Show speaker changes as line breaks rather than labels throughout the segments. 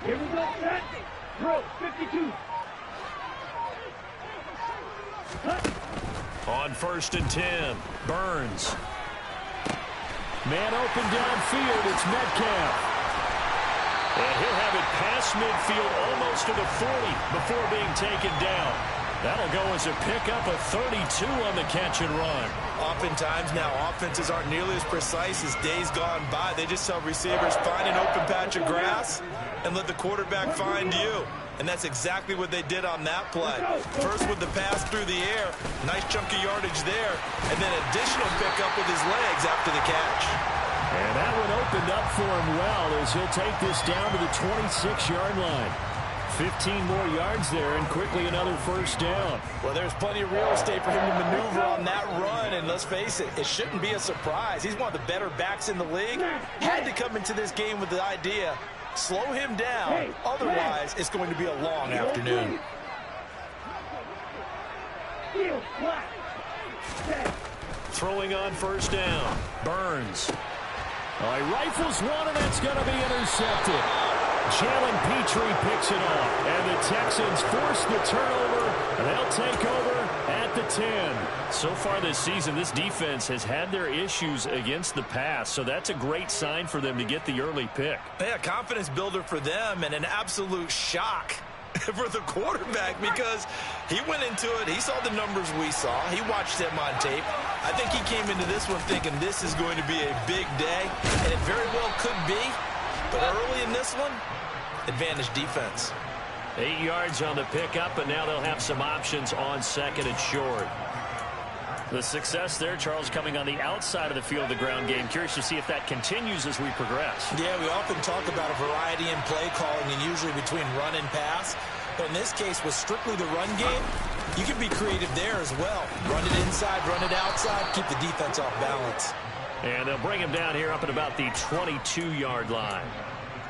Here we go, set, throw, 52.
On 1st and 10, Burns. Man open downfield, it's Metcalf. And he'll have it past midfield almost to the 40 before being taken down. That'll go as a pickup of 32 on the catch and run.
Oftentimes now, offenses aren't nearly as precise as days gone by. They just tell receivers, find an open patch of grass and let the quarterback find you. And that's exactly what they did on that play. First with the pass through the air, nice chunk of yardage there, and then additional pickup with his legs after the catch.
And that one opened up for him well as he'll take this down to the 26-yard line. 15 more yards there and quickly another first down.
Well, there's plenty of real estate for him to maneuver on that run, and let's face it, it shouldn't be a surprise. He's one of the better backs in the league. Had to come into this game with the idea, slow him down, otherwise it's going to be a long afternoon.
Throwing on first down, Burns. Oh, he rifles one, and that's going to be intercepted. Jalen Petrie picks it off, and the Texans force the turnover, and they'll take over at the 10. So far this season, this defense has had their issues against the pass, so that's a great sign for them to get the early pick.
Yeah, confidence builder for them, and an absolute shock for the quarterback because he went into it, he saw the numbers we saw, he watched them on tape. I think he came into this one thinking this is going to be a big day, and it very well could be, but early in this one, advantage defense.
8 yards on the pickup, and now they'll have some options on second and short. The success there, Charles, coming on the outside of the field of the ground game. Curious to see if that continues as we progress.
Yeah, we often talk about a variety in play calling and usually between run and pass. But in this case, with strictly the run game, you can be creative there as well. Run it inside, run it outside, keep the defense off balance.
And they'll bring him down here up at about the 22-yard line.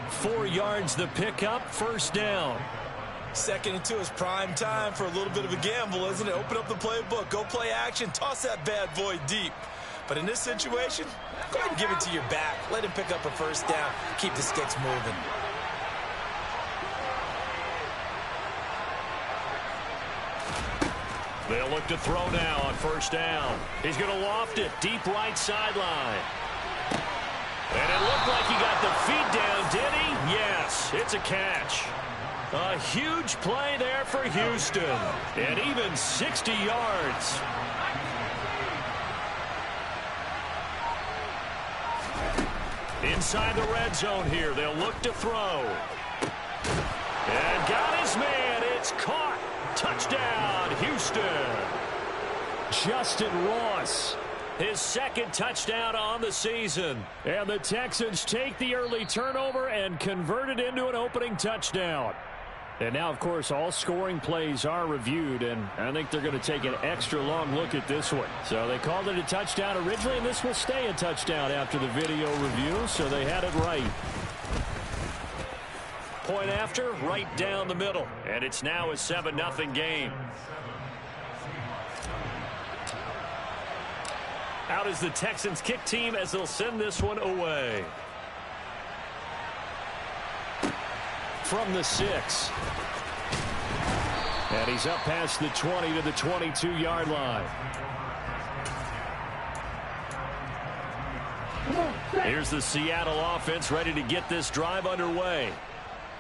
4 yards the pickup, first down.
2nd and 2 is prime time for a little bit of a gamble, isn't it? Open up the playbook, go play action, toss that bad boy deep. But in this situation, go ahead and give it to your back. Let him pick up a first down, keep the sticks moving.
They'll look to throw now on first down. He's going to loft it, deep right sideline. And it looked like he got the feet down, did he? Yes, it's a catch. A huge play there for Houston, and even 60 yards. Inside the red zone here, they'll look to throw. And got his man, it's caught. Touchdown, Houston. Justin Ross, his 2nd touchdown on the season. And the Texans take the early turnover and convert it into an opening touchdown. And now, of course, all scoring plays are reviewed, and I think they're going to take an extra long look at this one. So they called it a touchdown originally, and this will stay a touchdown after the video review, so they had it right. Point after, right down the middle, and it's now a 7-0 game. Out is the Texans kick team as they'll send this one away. From the 6. And he's up past the 20 to the 22-yard line. Here's the Seattle offense ready to get this drive underway.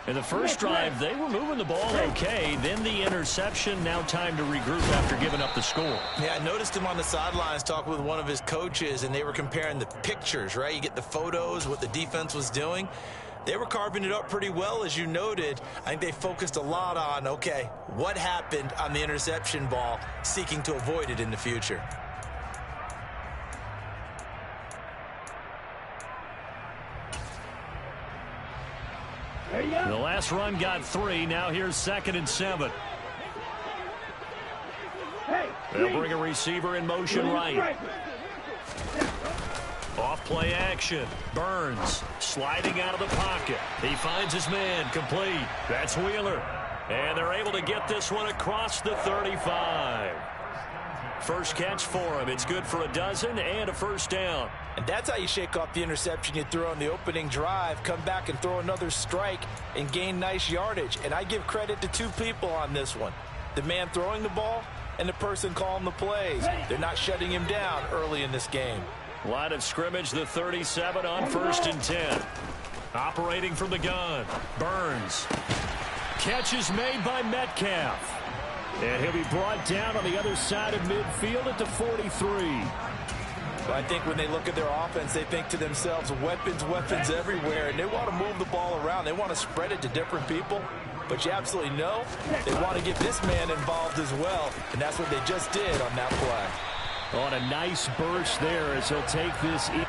In the first drive, they were moving the ball okay. Then the interception. Now time to regroup after giving up the score.
Yeah, I noticed him on the sidelines talking with one of his coaches, and they were comparing the pictures, right? You get the photos, what the defense was doing. They were carving it up pretty well, as you noted. I think they focused a lot on, okay, what happened on the interception ball, seeking to avoid it in the future.
The last run got 3. Now here's 2nd and 7. They'll bring a receiver in motion right. Off play action. Burns sliding out of the pocket. He finds his man complete. That's Wheeler. And they're able to get this one across the 35. First catch for him. It's good for a dozen and a first down.
And that's how you shake off the interception you threw on the opening drive, come back and throw another strike and gain nice yardage. And I give credit to two people on this one. The man throwing the ball and the person calling the plays. They're not shutting him down early in this game.
Line of scrimmage, the 37 on 1st and 10. Operating from the gun, Burns. Catch is made by Metcalf. And he'll be brought down on the other side of midfield at the 43.
Well, I think when they look at their offense, they think to themselves, weapons, weapons everywhere, and they want to move the ball around. They want to spread it to different people. But you absolutely know they want to get this man involved as well, and that's what they just did on that play.
On a nice burst there as he'll take this in.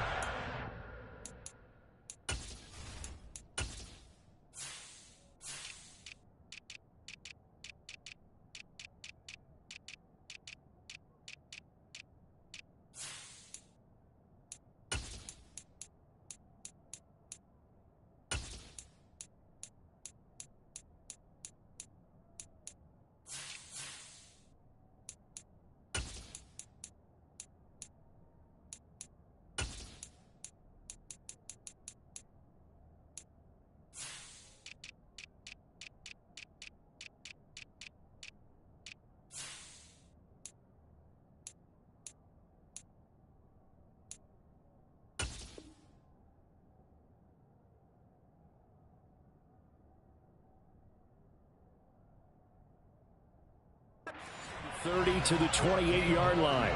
To the 28-yard line.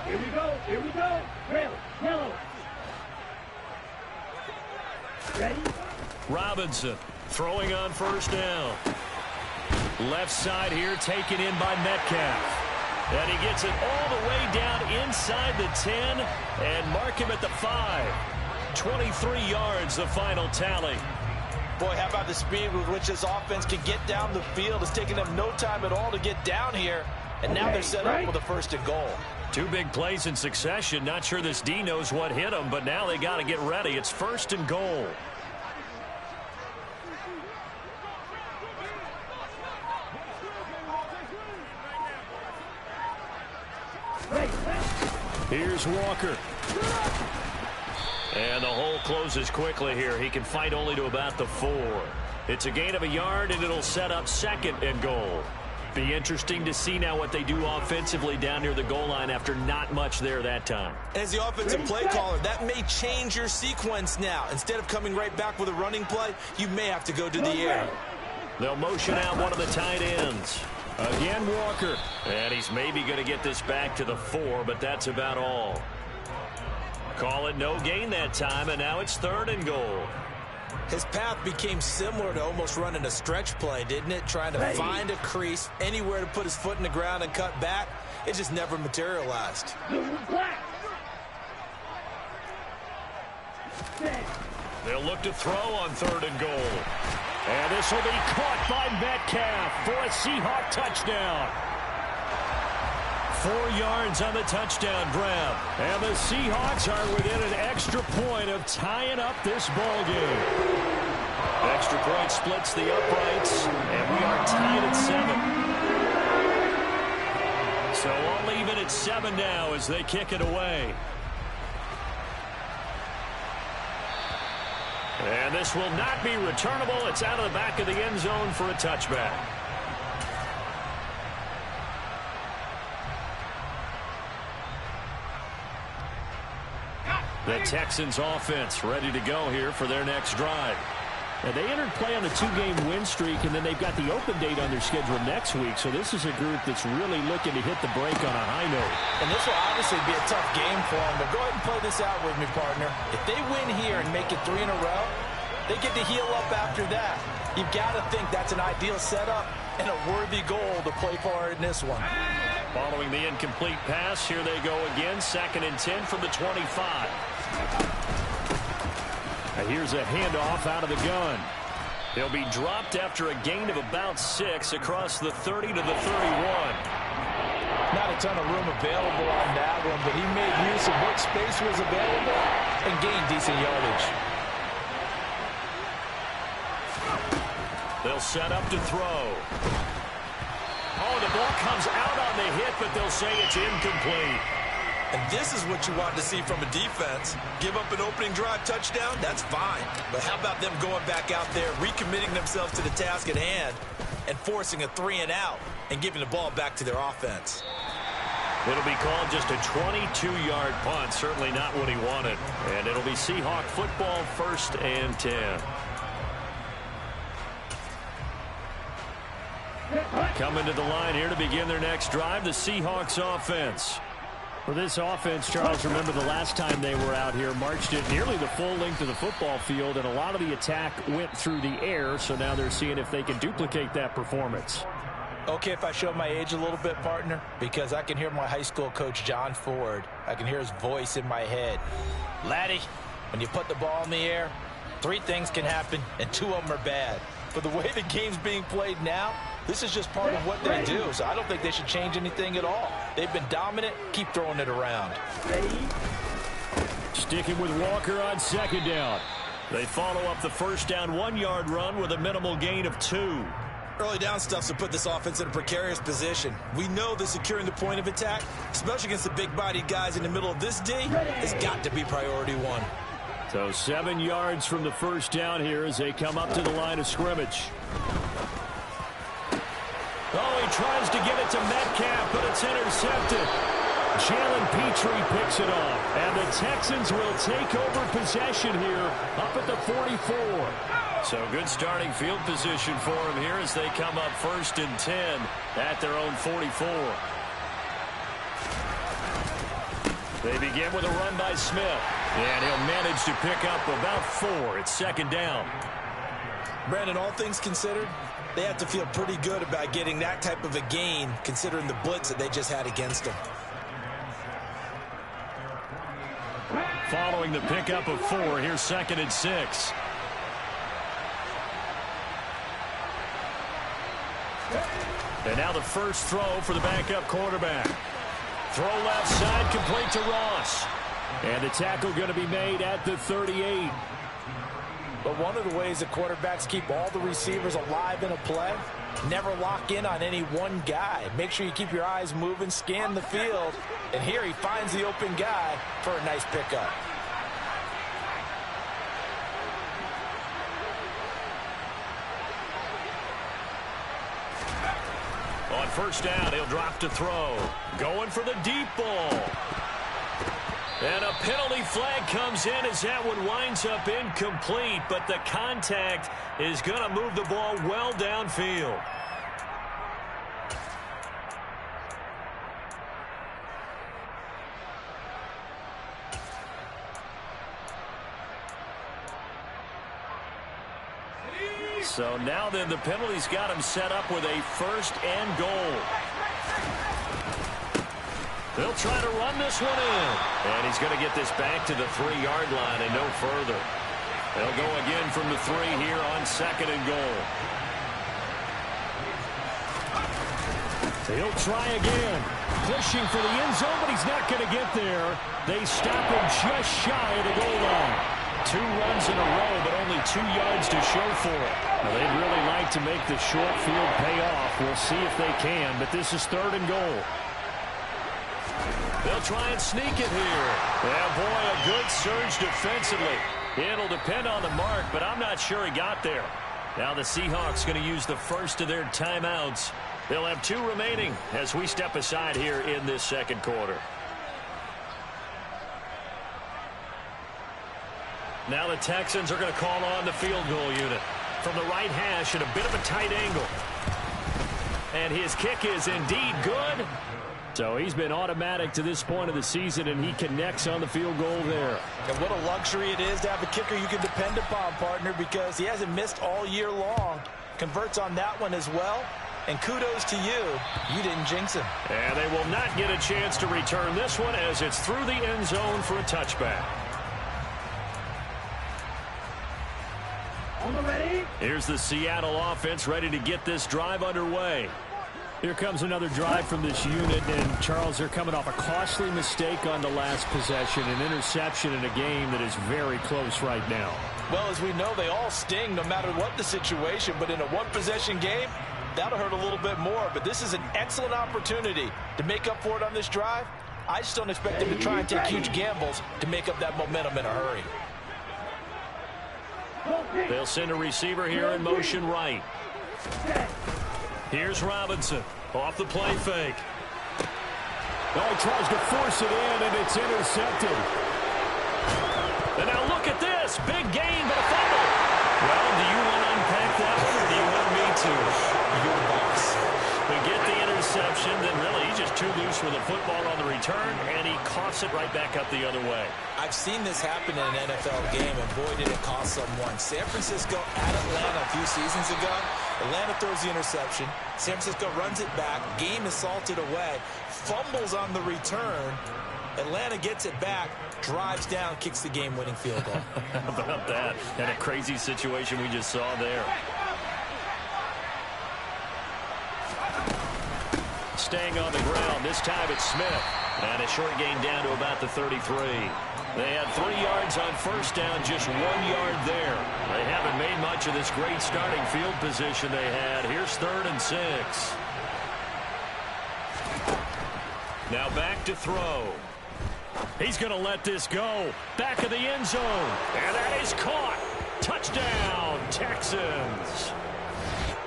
Here we go. Here we go. Red, yellow. Ready?
Robinson throwing on 1st down. Left side here taken in by Metcalf. And he gets it all the way down inside the 10 and mark him at the 5. 23 yards, the final tally.
Boy, how about the speed with which this offense can get down the field? It's taking them no time at all to get down here. And now they're set up with a 1st and goal.
Two big plays in succession. Not sure this D knows what hit them, but now they got to get ready. It's 1st and goal. Here's Walker. And the hole closes quickly here. He can fight only to about the 4. It's a gain of a yard, and it'll set up 2nd and goal. Be interesting to see now what they do offensively down near the goal line after not much there that time.
As the offensive play caller, that may change your sequence now. Instead of coming right back with a running play, you may have to go to the air.
They'll motion out one of the tight ends. Again, Walker. And he's maybe going to get this back to the 4, but that's about all. Call it no gain that time, and now it's 3rd and goal.
His path became similar to almost running a stretch play, didn't it? Trying to find a crease, anywhere to put his foot in the ground and cut back. It just never materialized.
They'll look to throw on 3rd and goal. And this will be caught by Metcalf for a Seahawk touchdown. 4 yards on the touchdown grab. And the Seahawks are within an extra point of tying up this ball game. Extra point splits the uprights, and we are tied at 7. So all even at 7 now as they kick it away. And this will not be returnable. It's out of the back of the end zone for a touchback. The Texans offense ready to go here for their next drive. And they entered play on a 2-game win streak, and then they've got the open date on their schedule next week. So this is a group that's really looking to hit the break on a high note.
And this will obviously be a tough game for them, but go ahead and play this out with me, partner. If they win here and make it 3 in a row, they get to heal up after that. You've got to think that's an ideal setup and a worthy goal to play for in this one.
Following the incomplete pass, here they go again. 2nd and 10 from the 25. And here's a handoff out of the gun. He'll be dropped after a gain of about 6 across the 30 to the 31.
Not a ton of room available on that one, but he made use of what space was available and gained decent yardage.
set up to throw. Oh, the ball comes out on the hit, but they'll say it's incomplete.
And this is what you want to see from a defense. Give up an opening drive touchdown, that's fine. But how about them going back out there, recommitting themselves to the task at hand, and forcing a 3-and-out and giving the ball back to their offense?
It'll be called just a 22-yard punt. Certainly not what he wanted. And it'll be Seahawk football, 1st and 10. Coming to the line here to begin their next drive, the Seahawks offense. For this offense, Charles, remember the last time they were out here, marched it nearly the full length of the football field, and a lot of the attack went through the air, so now they're seeing if they can duplicate that performance.
Okay, if I show my age a little bit, partner, because I can hear my high school coach, John Ford. I can hear his voice in my head. Laddie, when you put the ball in the air, 3 things can happen, and 2 of them are bad. But the way the game's being played now, this is just part of what they do, so I don't think they should change anything at all. They've been dominant. Keep throwing it around.
Sticking with Walker on 2nd down. They follow up the 1st down 1-yard run with a minimal gain of 2.
Early down stuff to put this offense in a precarious position. We know that securing the point of attack, especially against the big-bodied guys in the middle of this D, has got to be priority 1.
So 7 yards from the 1st down here as they come up to the line of scrimmage. Oh, he tries to get it to Metcalf, but it's intercepted. Jalen Petrie picks it off, and the Texans will take over possession here up at the 44. So good starting field position for them here as they come up 1st and 10 at their own 44. They begin with a run by Smith, and he'll manage to pick up about 4. It's 2nd down.
Brandon, all things considered, they have to feel pretty good about getting that type of a gain, considering the blitz that they just had against them.
Following the pickup of 4, here's 2nd and 6. And now the first throw for the backup quarterback. Throw left side, complete to Ross. And the tackle going to be made at the 38.
But one of the ways that quarterbacks keep all the receivers alive in a play, never lock in on any one guy. Make sure you keep your eyes moving, scan the field. And here he finds the open guy for a nice pickup.
On 1st down, he'll drop to throw. Going for the deep ball. And a penalty flag comes in as that one winds up incomplete, but the contact is going to move the ball well downfield. So now then the penalty's got him set up with a 1st and goal. They'll try to run this one in. And he's going to get this back to the 3-yard line and no further. They'll go again from the 3 here on 2nd and goal. He'll try again. Pushing for the end zone, but he's not going to get there. They stop him just shy of the goal line. 2 runs in a row, but only 2 yards to show for it. Now, they'd really like to make the short field pay off. We'll see if they can, but this is 3rd and goal. They'll try and sneak it here. Yeah, boy, a good surge defensively. It'll depend on the mark, but I'm not sure he got there. Now the Seahawks going to use the first of their timeouts. They'll have 2 remaining as we step aside here in this 2nd quarter. Now the Texans are going to call on the field goal unit from the right hash at a bit of a tight angle. And his kick is indeed good. So he's been automatic to this point of the season, and he connects on the field goal there.
And what a luxury it is to have a kicker you can depend upon, partner, because he hasn't missed all year long. Converts on that one as well. And kudos to you. You didn't jinx him.
And they will not get a chance to return this one as it's through the end zone for a touchback.
On the ready.
Here's the Seattle offense ready to get this drive underway. Here comes another drive from this unit, and Charles, they're coming off a costly mistake on the last possession, an interception in a game that is very close right now.
Well, as we know, they all sting no matter what the situation, but in a one-possession game, that'll hurt a little bit more. But this is an excellent opportunity to make up for it on this drive. I just don't expect them to try and take huge gambles to make up that momentum in a hurry.
They'll send a receiver here in motion right. Here's Robinson off the play fake. Oh, he tries to force it in, and it's intercepted. And now look at this. Big gain, but a fumble. Well, do you want to unpack that one, or do you want me to?
You're the boss.
We get the interception, then really he's just too loose with the football on the return, and he coughs it right back up the other way.
I've seen this happen in an NFL game, and boy, did it cost someone. San Francisco at Atlanta a few seasons ago. Atlanta throws the interception. San Francisco runs it back. Game is salted away. Fumbles on the return. Atlanta gets it back, drives down, kicks the game-winning field goal.
How about that? And a crazy situation we just saw there. Staying on the ground. This time it's Smith. And a short gain down to about the 33. They had 3 yards on first down, just 1 yard there. They haven't made much of this great starting field position they had. Here's 3rd and 6. Now back to throw. He's going to let this go. Back of the end zone. And that is caught. Touchdown, Texans.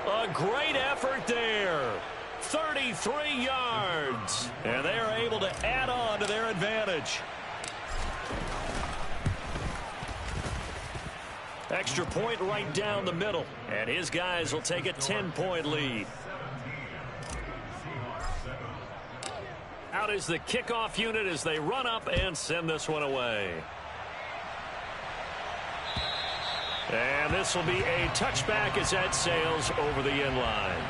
A great effort there. 33 yards. And they are able to add on to their advantage. Extra point right down the middle. And his guys will take a 10-point lead. Out is the kickoff unit as they run up and send this one away. And this will be a touchback as that sails over the end line.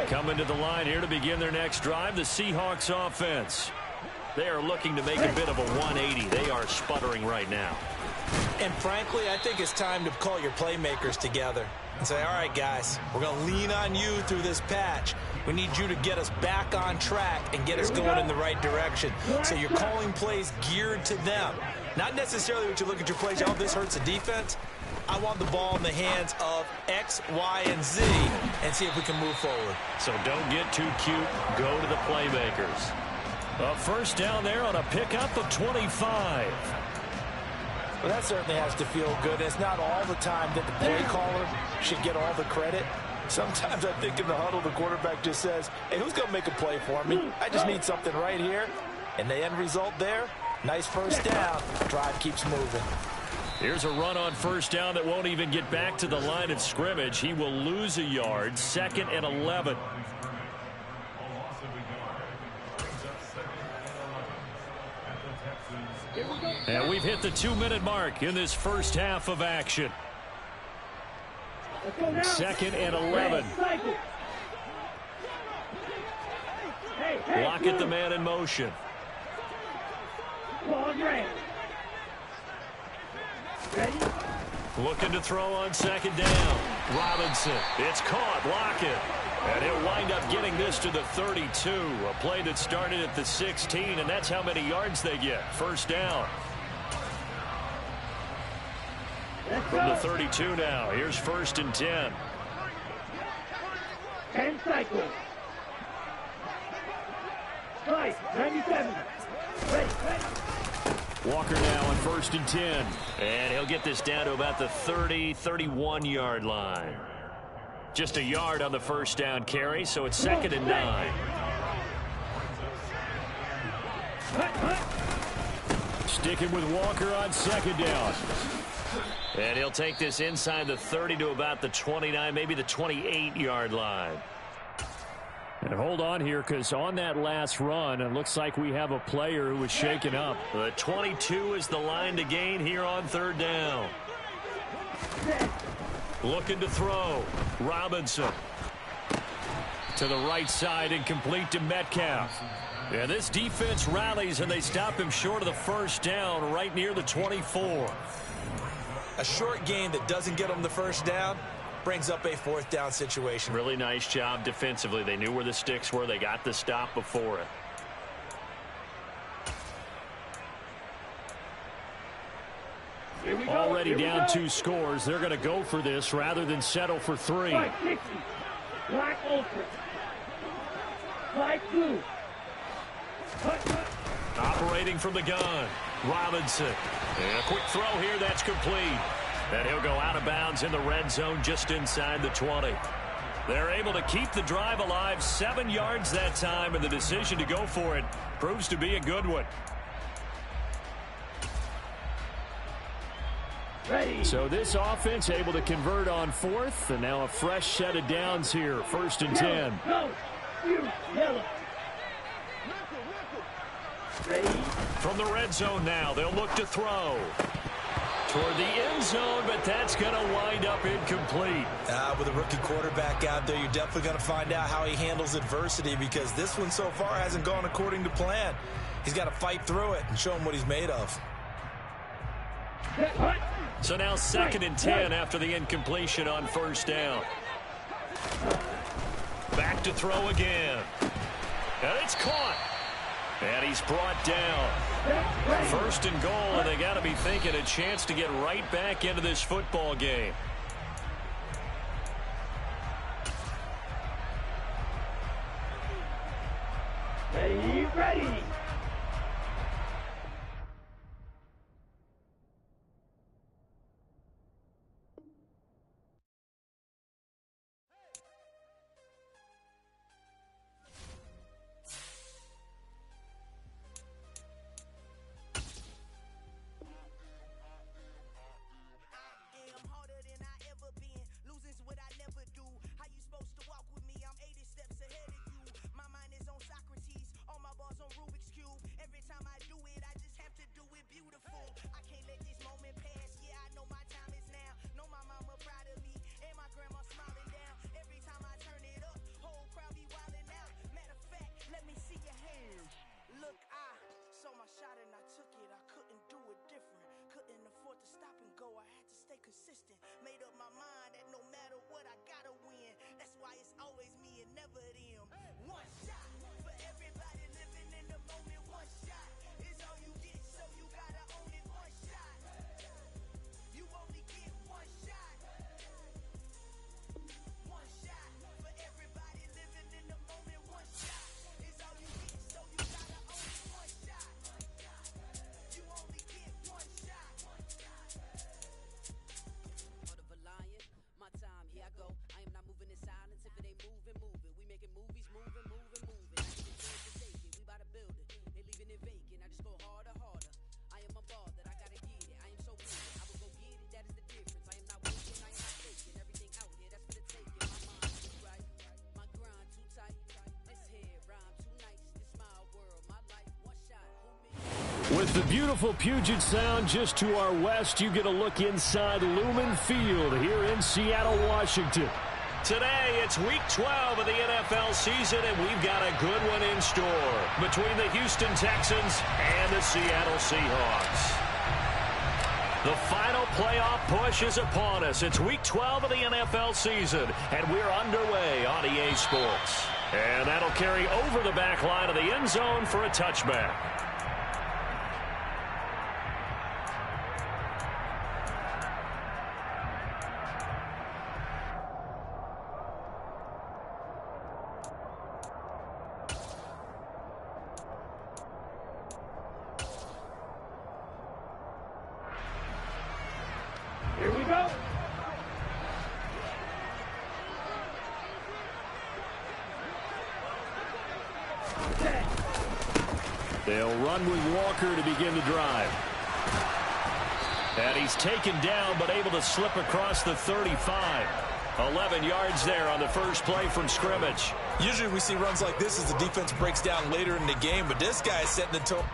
Coming to the line here to begin their next drive, the Seahawks offense. They are looking to make a bit of a 180. They are sputtering right now.
And frankly, I think it's time to call your playmakers together and say, all right, guys, we're going to lean on you through this patch. We need you to get us back on track and get us going in the right direction. So you're calling plays geared to them. Not necessarily what you look at your plays, oh, this hurts the defense. I want the ball in the hands of X, Y, and Z and see if we can move forward.
So don't get too cute. Go to the playmakers. A first down there on a pickup of 25.
Well, that certainly has to feel good. It's not all the time that the play caller should get all the credit. Sometimes I think in the huddle, the quarterback just says, hey, who's going to make a play for me? I just need something right here. And the end result there, nice first down. Drive keeps moving.
Here's a run on first down that won't even get back to the line of scrimmage. He will lose a yard. 2nd and 11. And we've hit the 2-minute mark in this first half of action. 2nd and 11. Lockett, the man in motion. Looking to throw on 2nd down. Robinson. It's caught. Lockett. And he'll wind up getting this to the 32. A play that started at the 16, and that's how many yards they get. First down. From the 32 now. Here's 1st and 10.
10 cycles. Right, 97. Ready.
Walker now on 1st and 10. And he'll get this down to about the 30, 31-yard line. Just a yard on the first down carry, so it's 2nd and 9. Sticking with Walker on 2nd down. And he'll take this inside the 30 to about the 29, maybe the 28-yard line. And hold on here, because on that last run, it looks like we have a player who was shaken up. The 22 is the line to gain here on 3rd down. Looking to throw. Robinson. To the right side and complete to Metcalf. And this defense rallies, and they stop him short of the first down right near the 24.
A short gain that doesn't get them the first down brings up a fourth down situation.
Really nice job defensively. They knew where the sticks were. They got the stop before it. Already down 2 scores. They're going to go for this rather than settle for 3.
Black ultra. Black blue.
Operating from the gun. Robinson. And a quick throw here. That's complete. And he'll go out of bounds in the red zone just inside the 20. They're able to keep the drive alive. 7 yards that time, and the decision to go for it proves to be a good one.
Ready.
So this offense able to convert on 4th, and now a fresh set of downs here. 1st and 10.
Go. Yellow. Ready.
From the red zone now, they'll look to throw. Toward the end zone, but that's going to wind up incomplete.
With a rookie quarterback out there, you're definitely going to find out how he handles adversity, because this one so far hasn't gone according to plan. He's got to fight through it and show him what he's made of.
So now 2nd and 10 after the incompletion on 1st down. Back to throw again. And it's caught. And he's brought down. 1st and goal, and they got to be thinking a chance to get right back into this football game.
Ready.
Consistent, made up my mind that no matter what I gotta win. That's why it's always me and never them. One shot for everybody living in the moment. One shot is all you get, so you gotta own it. One shot, you only get one shot. One shot for everybody living in the moment. One shot is all you get, so you gotta own it. One shot, you only get one shot. My time, here I go. I am not moving in silence. If it ain't moving, moving. We making movies, moving. I get the chance to take it. We bout to build it. They leaving it vacant. I just go harder. I am a ball that I gotta get it. I am so good. I will go get it. That is the difference. I am not waiting. I am not faking. Everything out here, that's for the taking. My mind too right. My grind too tight. This head rhyme too nice. This my world, my life. One shot. Who me?
With the beautiful Puget Sound just to our west, you get a look inside Lumen Field here in Seattle, Washington. Today, it's Week 12 of the NFL season, and we've got a good one in store between the Houston Texans and the Seattle Seahawks. The final playoff push is upon us. It's Week 12 of the NFL season, and we're underway on EA Sports. And that'll carry over the back line of the end zone for a touchback.
Here we go.
They'll run with Walker to begin the drive. And he's taken down, but able to slip across the 35. 11 yards there on the first play from scrimmage.
Usually we see runs like this as the defense breaks down later in the game, but this guy is setting the tone.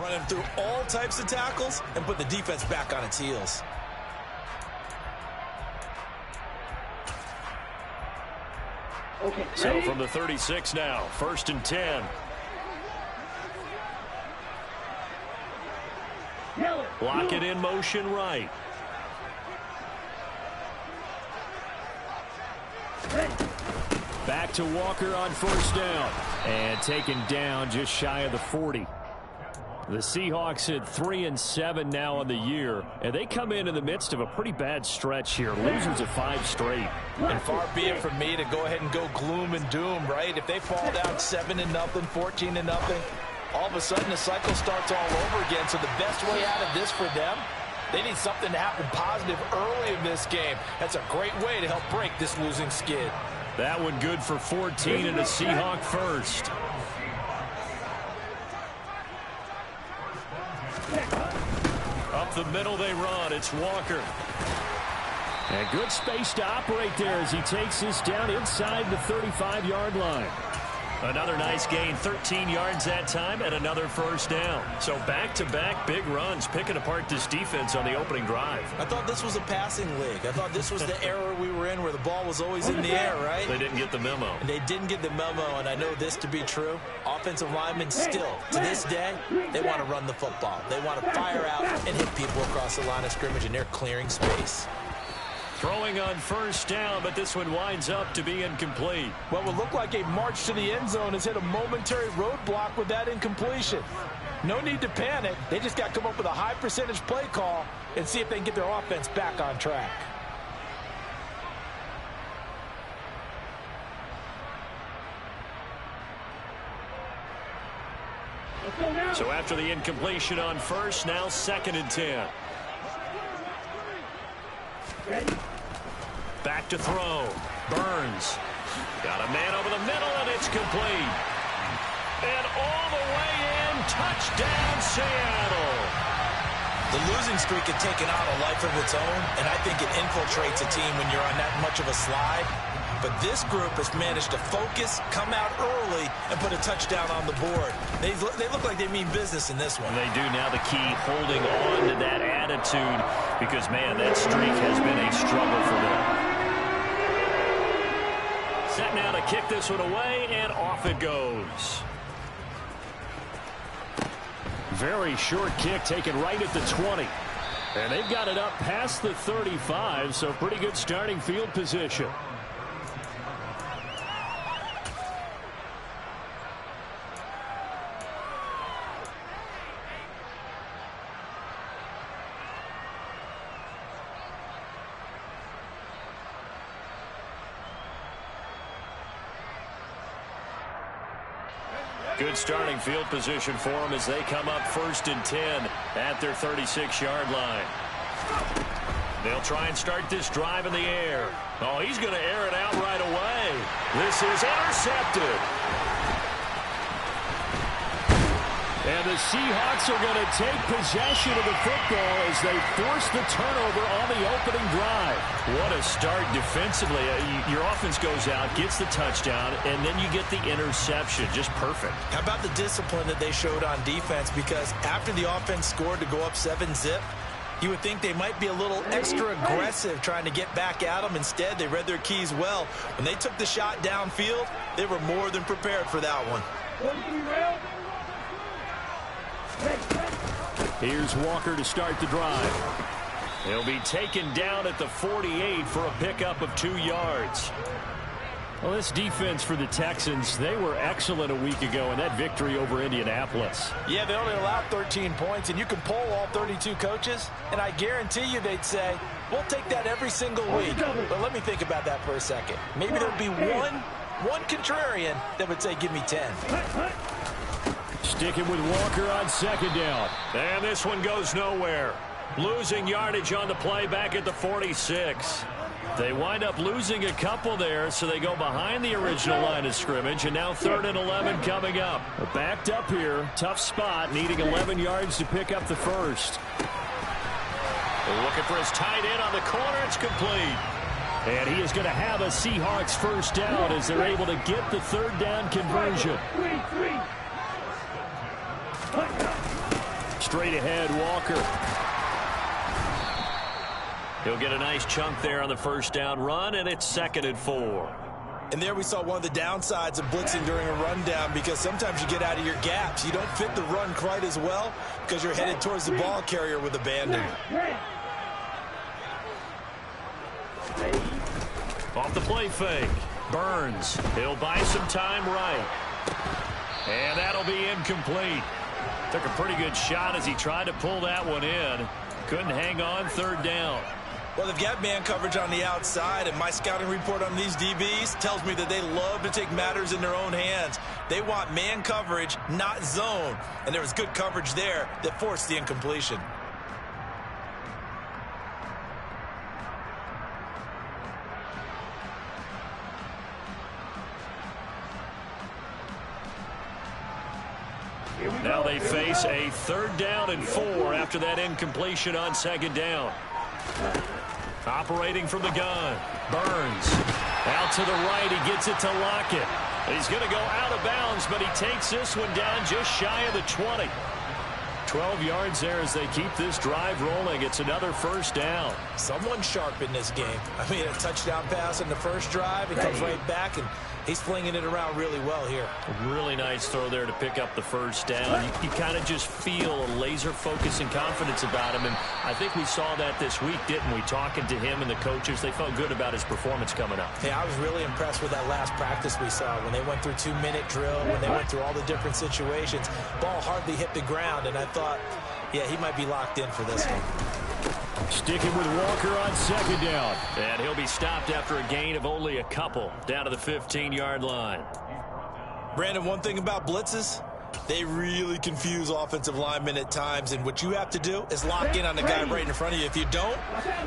Running through all types of tackles and put the defense back on its heels.
Okay,
So from the 36 now, 1st and 10. Lock it in motion right. Back to Walker on 1st down. And taken down just shy of the 40. The Seahawks at 3-7 now on the year, and they come in the midst of a pretty bad stretch here. Losers of 5 straight.
And far be it from me to go ahead and go gloom and doom, right? If they fall down 7-0, 14-0, all of a sudden the cycle starts all over again. So the best way out of this for them, they need something to happen positive early in this game. That's a great way to help break this losing skid.
That one good for 14 and a Seahawk first. Up the middle they run. It's Walker. And good space to operate there as he takes this down inside the 35-yard line. Another nice gain, 13 yards that time, and another 1st down. So back-to-back big runs, picking apart this defense on the opening drive.
I thought this was a passing league. I thought this was the era we were in where the ball was always in the air, right?
They didn't get the memo.
And they didn't get the memo, and I know this to be true. Offensive linemen still, to this day, they want to run the football. They want to fire out and hit people across the line of scrimmage, and they're clearing space.
Throwing on 1st down, but this one winds up to be incomplete.
What would look like a march to the end zone has hit a momentary roadblock with that incompletion. No need to panic. They just got to come up with a high percentage play call and see if they can get their offense back on track.
So after the incompletion on 1st, now 2nd and 10. Back to throw. Burns. Got a man over the middle, and it's complete. And all the way in, touchdown Seattle.
The losing streak had taken on a life of its own, and I think it infiltrates a team when you're on that much of a slide. But this group has managed to focus, come out early, and put a touchdown on the board. They look like they mean business in this one.
They do now. The key, holding on to that attitude, because, man, that streak has been a struggle for them. Set now to kick this one away, and off it goes. Very short kick taken right at the 20. And they've got it up past the 35, so pretty good starting field position. Good starting field position for them as they come up 1st and 10 at their 36-yard line. They'll try and start this drive in the air. Oh, he's going to air it out right away. This is intercepted. And the Seahawks are going to take possession of the football as they force the turnover on the opening drive. What a start defensively. Your offense goes out, gets the touchdown, and then you get the interception. Just perfect. How about the discipline that they showed on defense? Because after the offense scored to go up 7-zip, you would think they might be a little extra aggressive trying to get back at them. Instead, they read their keys well. When they took the shot downfield, they were more than prepared for that one. Here's Walker to start the drive. He'll be taken down at the 48 for a pickup of 2 yards. Well, this defense for the Texans, they were excellent a week ago in that victory over Indianapolis. Yeah, they only allowed 13 points, and you can poll all 32 coaches, and I guarantee you they'd say, we'll take that every single week. But let me think about that for a second. Maybe there'd be one contrarian that would say, give me 10. Sticking with Walker on 2nd down. And this one goes nowhere. Losing yardage on the play back at the 46. They wind up losing a couple there, so they go behind the original line of scrimmage, and now 3rd and 11 coming up. Backed up here, tough spot, needing 11 yards to pick up the first. Looking for his tight end on the corner, it's complete. And he is going to have a Seahawks 1st down as they're able to get the 3rd down conversion. Straight ahead, Walker. He'll get a nice chunk there on the first down run, and it's 2nd and 4.
And there we saw one of the downsides of blitzing during a rundown, because sometimes you get out of your gaps. You don't fit the run quite as well because you're headed towards the ball carrier with abandon.
Off the play fake. Burns. He'll buy some time right. And that'll be incomplete. Took a pretty good shot as he tried to pull that one in. Couldn't hang on, 3rd down.
Well, they've got man coverage on the outside, and my scouting report on these DBs tells me that they love to take matters in their own hands. They want man coverage, not zone. And there was good coverage there that forced the incompletion.
Now they face a 3rd down and 4 after that incompletion on 2nd down. Operating from the gun. Burns. Out to the right. He gets it to Lockett. He's going to go out of bounds, but he takes this one down just shy of the 20. 12 yards there as they keep this drive rolling. It's another 1st down.
Someone sharp in this game. I mean, a touchdown pass in the first drive. He comes right back, and he's flinging it around really well here.
A really nice throw there to pick up the 1st down. You kind of just feel a laser focus and confidence about him, and I think we saw that this week, didn't we? Talking to him and the coaches, they felt good about his performance coming up.
Yeah, I was really impressed with that last practice we saw when they went through 2-minute drill, when they went through all the different situations. Ball hardly hit the ground, and I thought, yeah, he might be locked in for this one.
Sticking with Walker on 2nd down. And he'll be stopped after a gain of only a couple down to the 15-yard line.
Brandon, one thing about blitzes, they really confuse offensive linemen at times, and what you have to do is lock in on the guy right in front of you. If you don't,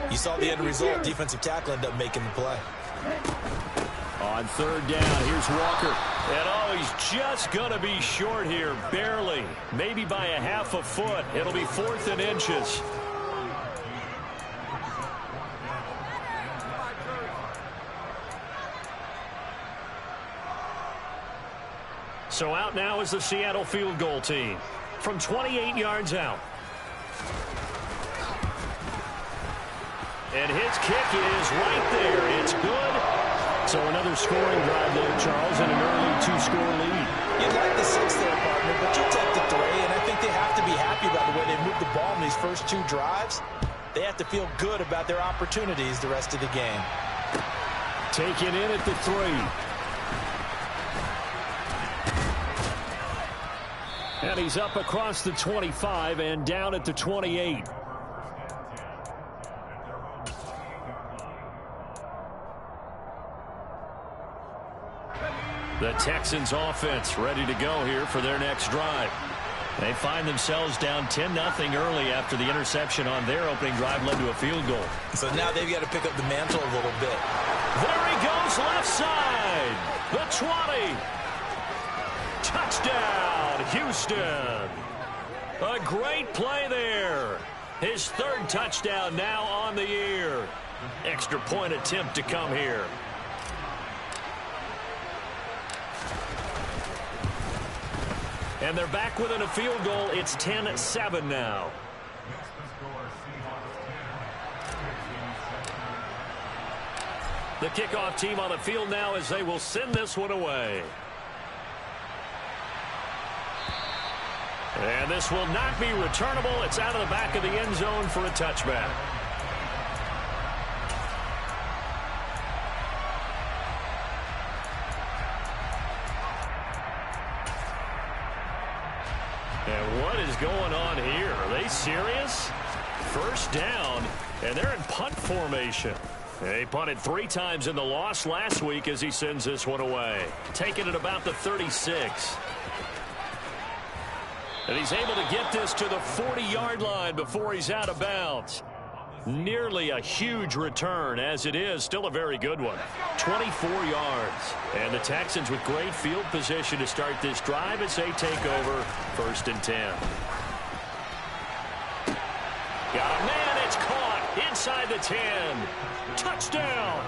you saw the end result. Defensive tackle ended up making the play.
On 3rd down, here's Walker. And oh, he's just going to be short here, barely. Maybe by a half a foot. It'll be 4th and inches. So out now is the Seattle field goal team from 28 yards out. And his kick is right there. It's good. So another scoring drive there, Charles, and an early 2-score lead.
You'd like the 6 there, partner, but you take the 3, and I think they have to be happy about the way they moved the ball in these first 2 drives. They have to feel good about their opportunities the rest of the game.
Taken in at the 3. And he's up across the 25 and down at the 28. The Texans offense ready to go here for their next drive. They find themselves down 10-0 early after the interception on their opening drive led to a field goal.
So now they've got to pick up the mantle a little bit.
There he goes, left side. The 20. Touchdown, Houston. A great play there. His 3rd touchdown now on the year. Extra point attempt to come here. And they're back within a field goal. It's 10-7 now. The kickoff team on the field now as they will send this one away. And this will not be returnable. It's out of the back of the end zone for a touchback. And what is going on here? Are they serious? 1st down, and they're in punt formation. They punted 3 times in the loss last week as he sends this one away. Taking it about the 36. And he's able to get this to the 40-yard line before he's out of bounds. Nearly a huge return, as it is still a very good one. 24 yards. And the Texans with great field position to start this drive as they take over 1st and 10. Got a man, it's caught inside the 10. Touchdown.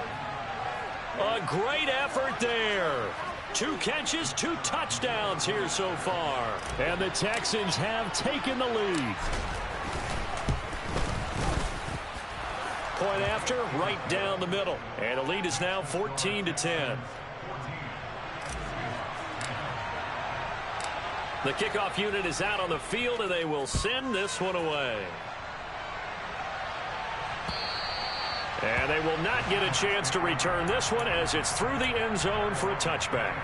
A great effort there. 2 catches, 2 touchdowns here so far. And the Texans have taken the lead. Point after, right down the middle. And the lead is now 14-10. The kickoff unit is out on the field, and they will send this one away. And they will not get a chance to return this one as it's through the end zone for a touchback.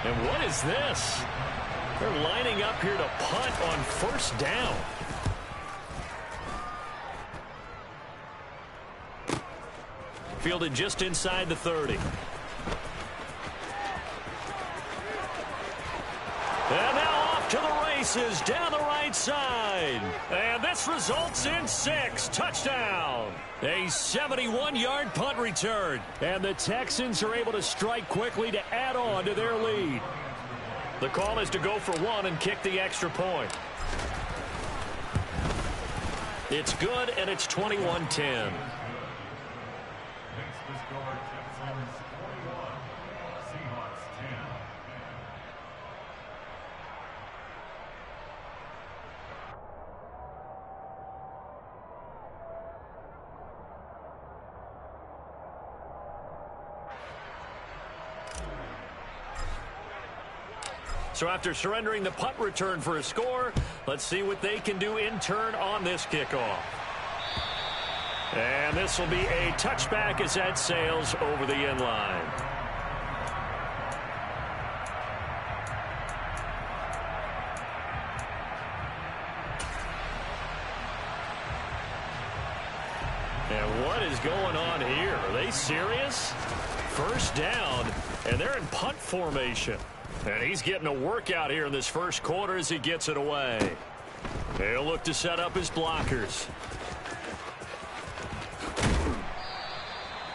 And what is this? They're lining up here to punt on first down. Fielded just inside the 30. And now off to the races down the right side. And this results in 6. Touchdown. A 71-yard punt return. And the Texans are able to strike quickly to add on to their lead. The call is to go for 1 and kick the extra point. It's good, and it's 21-10. So after surrendering the punt return for a score, let's see what they can do in turn on this kickoff. And this will be a touchback as that sails over the end line. And what is going on here? Are they serious? First down, and they're in punt formation. And he's getting a workout here in this first quarter as he gets it away. He'll look to set up his blockers.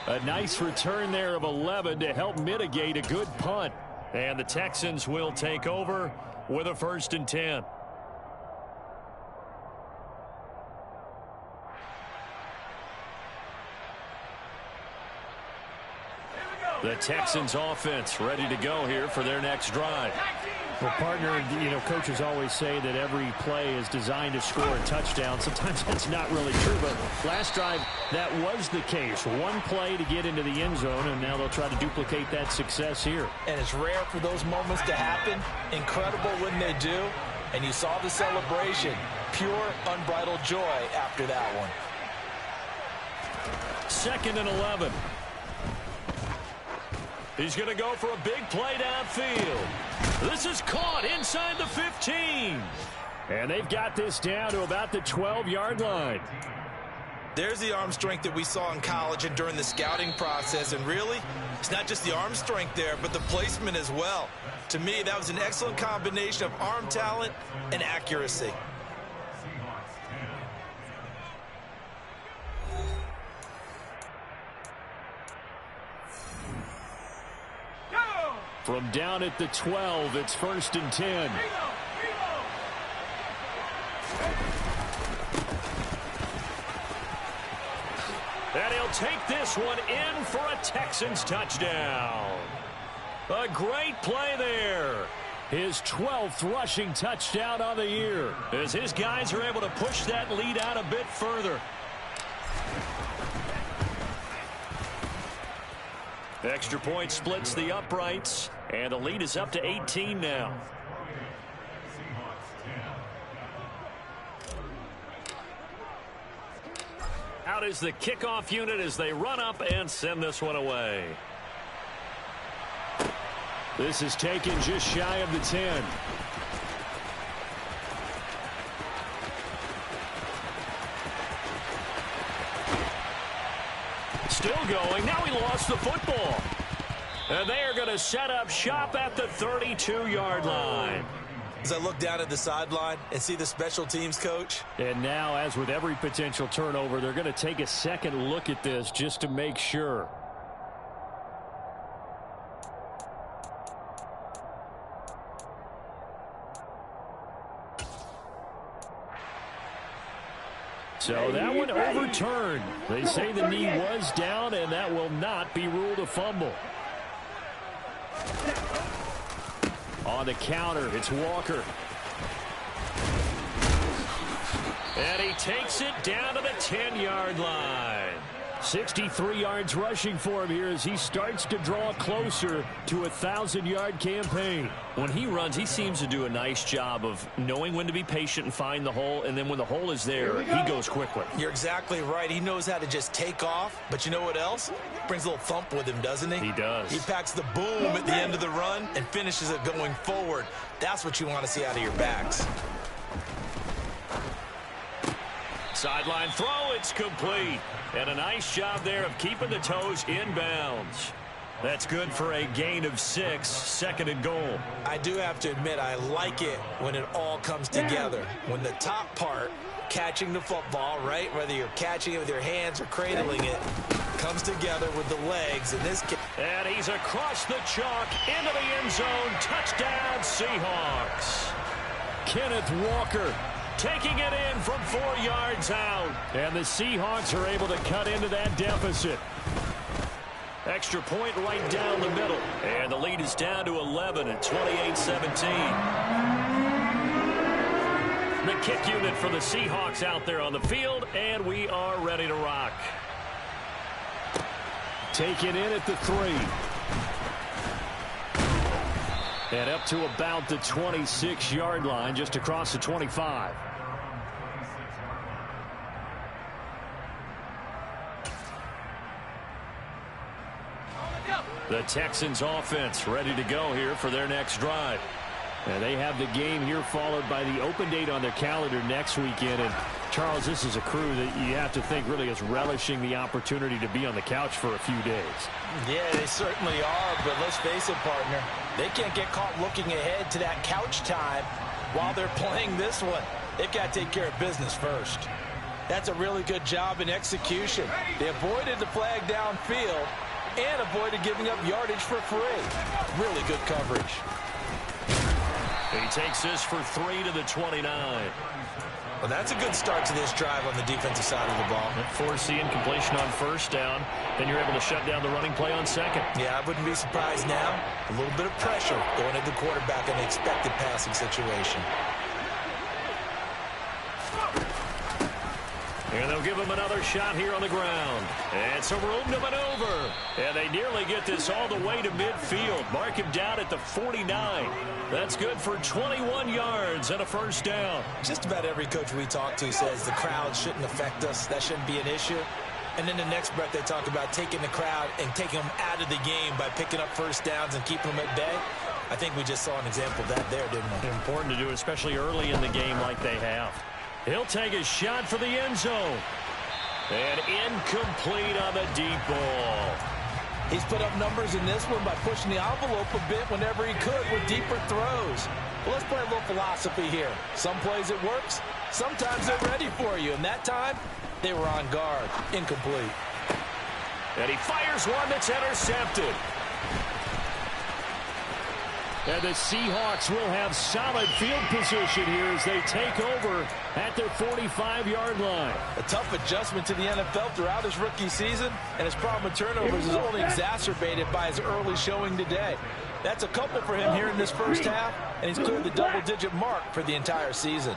A nice return there of 11 to help mitigate a good punt. And the Texans will take over with a 1st and 10. The Texans offense ready to go here for their next drive.
Well, partner, coaches always say that every play is designed to score a touchdown. Sometimes that's not really true, but last drive, that was the case. One play to get into the end zone, and now they'll try to duplicate that success here.
And it's rare for those moments to happen. Incredible when they do. And you saw the celebration. Pure, unbridled joy after that one.
2nd and 11. He's going to go for a big play downfield. This is caught inside the 15. And they've got this down to about the 12-yard line.
There's the arm strength that we saw in college and during the scouting process. And really, it's not just the arm strength there, but the placement as well. To me, that was an excellent combination of arm talent and accuracy.
From down at the 12, it's 1st and 10. And he'll take this one in for a Texans touchdown. A great play there. His 12th rushing touchdown on the year, as his guys are able to push that lead out a bit further. Extra point splits the uprights, and the lead is up to 18 now. Out is the kickoff unit as they run up and send this one away. This is taken just shy of the 10. Still going. Now he lost the football. And they are going to set up shop at the 32-yard line.
As I look down at the sideline and see the special teams coach.
And now, as with every potential turnover, they're going to take a second look at this just to make sure.
So that one overturned. They say the knee was down, and that will not be ruled a fumble. On the counter, it's Walker. And he takes it down to the 10-yard line. 63 yards rushing for him here as he starts to draw closer to a 1,000-yard campaign.
When he runs, he seems to do a nice job of knowing when to be patient and find the hole, and then when the hole is there, he goes quickly.
You're exactly right. He knows how to just take off, but you know what else? Brings a little thump with him, doesn't he?
He does.
He packs the boom at the end of the run and finishes it going forward. That's what you want to see out of your backs.
Sideline throw, it's complete. And a nice job there of keeping the toes in bounds. That's good for a gain of 6, second and goal.
I do have to admit, I like it when it all comes together. When the top part, catching the football, right, whether you're catching it with your hands or cradling it, comes together with the legs. In this case.
And he's across the chalk into the end zone. Touchdown, Seahawks.
Kenneth Walker taking it in from 4 yards out. And the Seahawks are able to cut into that deficit.
Extra point right down the middle. And the lead is down to 11 at 28-17. The kick unit for the Seahawks out there on the field, and we are ready to rock.
Taken in at the 3. And up to about the 26-yard line, just across the 25. The Texans offense ready to go here for their next drive. And they have the game here followed by the open date on their calendar next weekend. And Charles, this is a crew that you have to think really is relishing the opportunity to be on the couch for a few days.
Yeah, they certainly are, but let's face it, partner. They can't get caught looking ahead to that couch time while they're playing this one. They've got to take care of business first. That's a really good job in execution. They avoided the flag downfield and avoided giving up yardage for free. Really good coverage.
He takes this for 3 to the 29.
Well, that's a good start to this drive on the defensive side of the ball.
Force the incompletion on first down. Then you're able to shut down the running play on second.
Yeah, I wouldn't be surprised now. A little bit of pressure going at the quarterback in the expected passing situation.
And they'll give him another shot here on the ground. And some room to maneuver. And they nearly get this all the way to midfield. Mark him down at the 49. That's good for 21 yards and a first down.
Just about every coach we talk to says the crowd shouldn't affect us. That shouldn't be an issue. And then the next breath they talk about taking the crowd and taking them out of the game by picking up first downs and keeping them at bay. I think we just saw an example of that there, didn't we?
Important to do, especially early in the game like they have.
He'll take a shot for the end zone.
And incomplete on the deep ball.
He's put up numbers in this one by pushing the envelope a bit whenever he could with deeper throws. Well, let's play a little philosophy here. Some plays it works. Sometimes they're ready for you. And that time, they were on guard. Incomplete.
And he fires one that's intercepted.
And the Seahawks will have solid field position here as they take over at their 45-yard line.
A tough adjustment to the NFL throughout his rookie season, and his problem with turnovers is only exacerbated by his early showing today. That's a couple for him here in this first half, and he's cleared the double-digit mark for the entire season.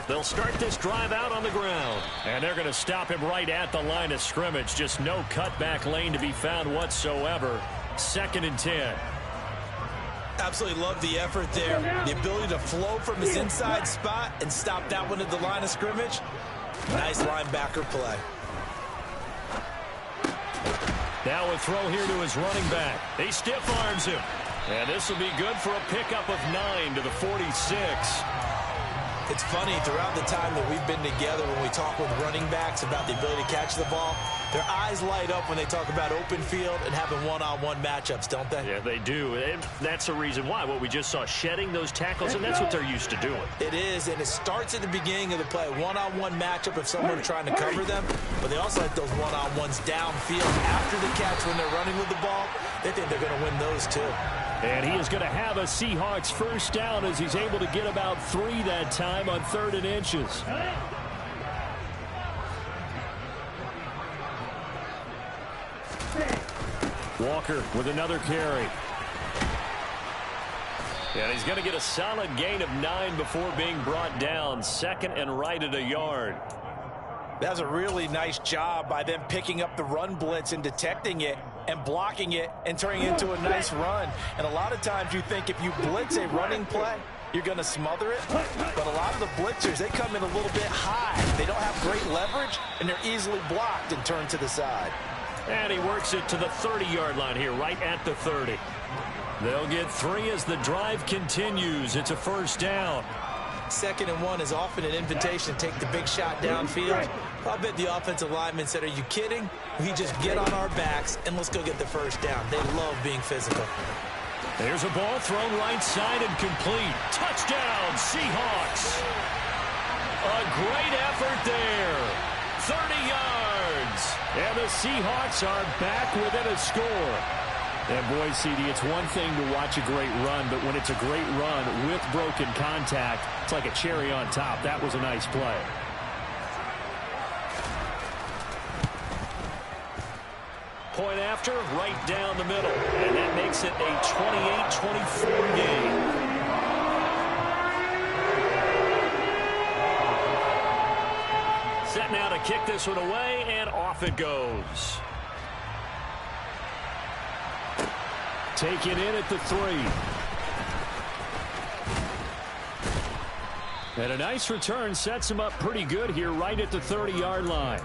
They'll start this drive out on the ground.
And they're going to stop him right at the line of scrimmage. Just no cutback lane to be found whatsoever. 2nd and 10.
Absolutely love the effort there. The ability to flow from his inside spot and stop that one at the line of scrimmage. Nice linebacker play.
Now a throw here to his running back. He stiff arms him. And this will be good for a pickup of 9 to the 46.
It's funny, throughout the time that we've been together, when we talk with running backs about the ability to catch the ball, their eyes light up when they talk about open field and having one-on-one matchups, don't they?
Yeah, they do. And that's the reason why. What we just saw, shedding those tackles, and that's what they're used to doing.
It is, and it starts at the beginning of the play. One-on-one matchup if someone's trying to cover them, but they also like those one-on-ones downfield after the catch when they're running with the ball. They think they're going to win those too.
And he is going to have a Seahawks first down as he's able to get about 3 that time on 3rd and inches. Walker with another carry. And he's going to get a solid gain of 9 before being brought down. 2nd and right at a yard.
That's a really nice job by them picking up the run blitz and detecting it and blocking it and turning it into a nice run. And a lot of times you think if you blitz a running play, you're going to smother it. But a lot of the blitzers, they come in a little bit high. They don't have great leverage, and they're easily blocked and turned to the side.
And he works it to the 30-yard line here, right at the 30. They'll get 3 as the drive continues. It's a first down.
2nd and 1 is often an invitation to take the big shot downfield. I bet the offensive lineman said, are you kidding? We just get on our backs and let's go get the first down. They love being physical.
There's a ball thrown right side and complete. Touchdown, Seahawks. A great effort there. 30 yards. And the Seahawks are back within a score. And boy, CD, it's one thing to watch a great run, but when it's a great run with broken contact, it's like a cherry on top. That was a nice play. Point after, right down the middle. And that makes it a 28-24 game. Set now to kick this one away, and off it goes. Take it in at the 3. And a nice return sets him up pretty good here right at the 30-yard line.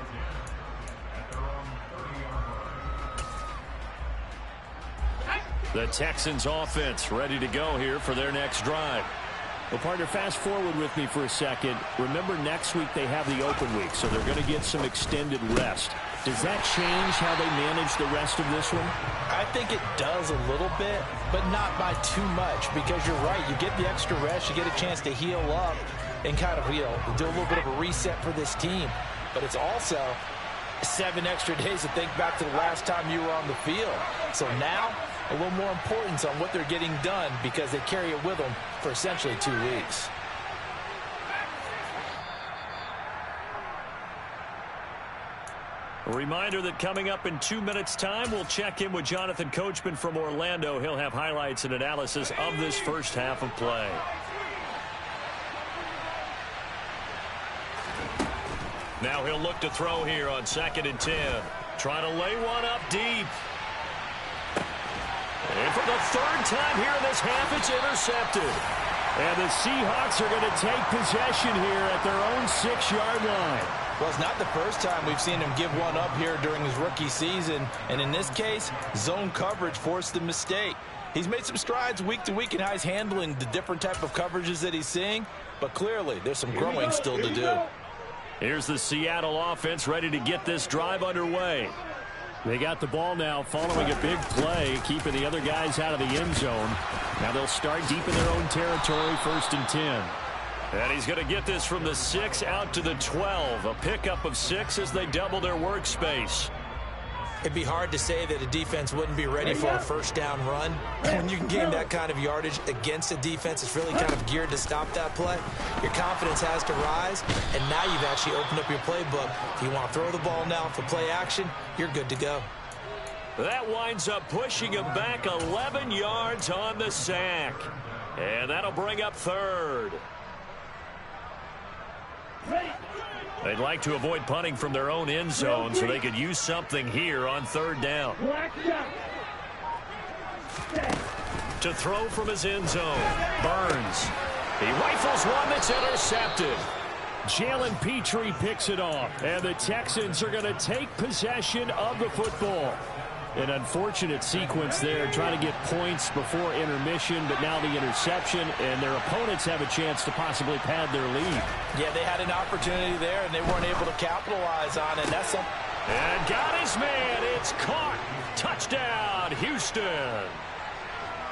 The Texans offense ready to go here for their next drive. Well, partner, fast forward with me for a second. Remember, next week they have the open week, so they're going to get some extended rest. Does that change how they manage the rest of this one?
I think it does a little bit, but not by too much, because you're right. You get the extra rest. You get a chance to heal up and kind of, do a little bit of a reset for this team. But it's also 7 extra days to think back to the last time you were on the field. So now, a little more importance on what they're getting done because they carry it with them for essentially 2 weeks.
A reminder that coming up in 2 minutes' time, we'll check in with Jonathan Coachman from Orlando. He'll have highlights and analysis of this first half of play. Now he'll look to throw here on 2nd and 10. Trying to lay one up deep. And for the 3rd time here in this half, it's intercepted. And the Seahawks are going to take possession here at their own 6-yard line.
Well, it's not the first time we've seen him give one up here during his rookie season. And in this case, zone coverage forced the mistake. He's made some strides week to week in how he's handling the different type of coverages that he's seeing. But clearly, there's some growing still to do.
Here's the Seattle offense ready to get this drive underway. They got the ball now following a big play, keeping the other guys out of the end zone. Now they'll start deep in their own territory, 1st and 10. And he's going to get this from the 6 out to the 12. A pickup of 6 as they double their workspace.
It'd be hard to say that a defense wouldn't be ready for a first down run. When you can gain that kind of yardage against a defense, it's really kind of geared to stop that play. Your confidence has to rise, and now you've actually opened up your playbook. If you want to throw the ball now for play action, you're good to go.
That winds up pushing him back 11 yards on the sack. And that'll bring up 3rd. They'd like to avoid punting from their own end zone so they could use something here on 3rd down. To throw from his end zone, Burns. He rifles one that's intercepted. Jalen Petrie picks it off, and the Texans are going to take possession of the football. An unfortunate sequence there, trying to get points before intermission, but now the interception, and their opponents have a chance to possibly pad their lead.
Yeah, they had an opportunity there, and they weren't able to capitalize on it. That's something.
And got his man. It's caught. Touchdown, Houston.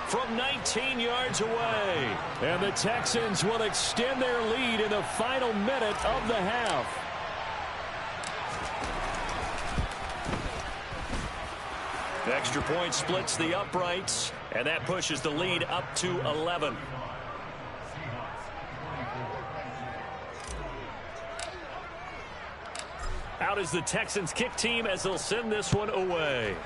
From 19 yards away. And the Texans will extend their lead in the final minute of the half. Extra point splits the uprights.
And that pushes the lead up to 11. Out is the Texans kick team as they'll send this one away.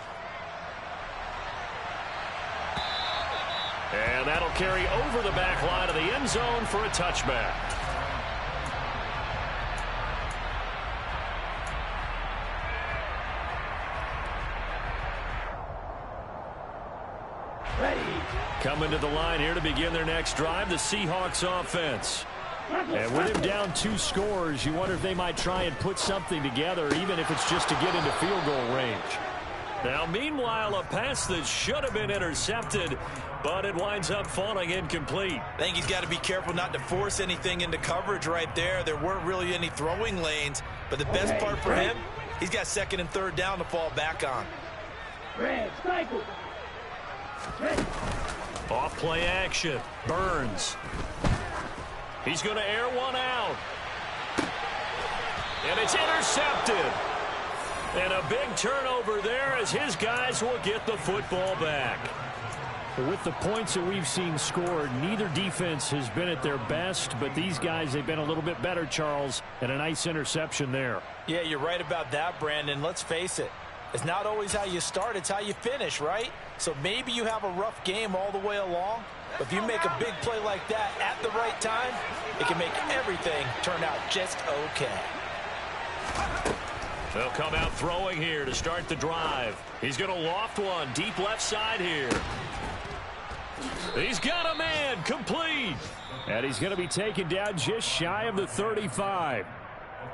And that'll carry over the back line of the end zone for a touchback.
Ready.
Coming to the line here to begin their next drive, the Seahawks offense. And with him down 2 scores, you wonder if they might try and put something together, even if it's just to get into field goal range. Now, meanwhile, a pass that should have been intercepted, but it winds up falling incomplete.
I think he's got to be careful not to force anything into coverage right there. There weren't really any throwing lanes, but the best part for him, he's got 2nd and 3rd down to fall back on.
Red, cycle.
Off play action. Burns. He's going to air one out. And it's intercepted. And a big turnover there as his guys will get the football back. With the points that we've seen scored, neither defense has been at their best, but these guys, they've been a little bit better, Charles, and a nice interception there.
Yeah, you're right about that, Brandon. Let's face it. It's not always how you start, it's how you finish, right? So maybe you have a rough game all the way along, but if you make a big play like that at the right time, it can make everything turn out just okay.
They'll come out throwing here to start the drive. He's going to loft one deep left side here. He's got a man, complete. And he's going to be taken down just shy of the 35.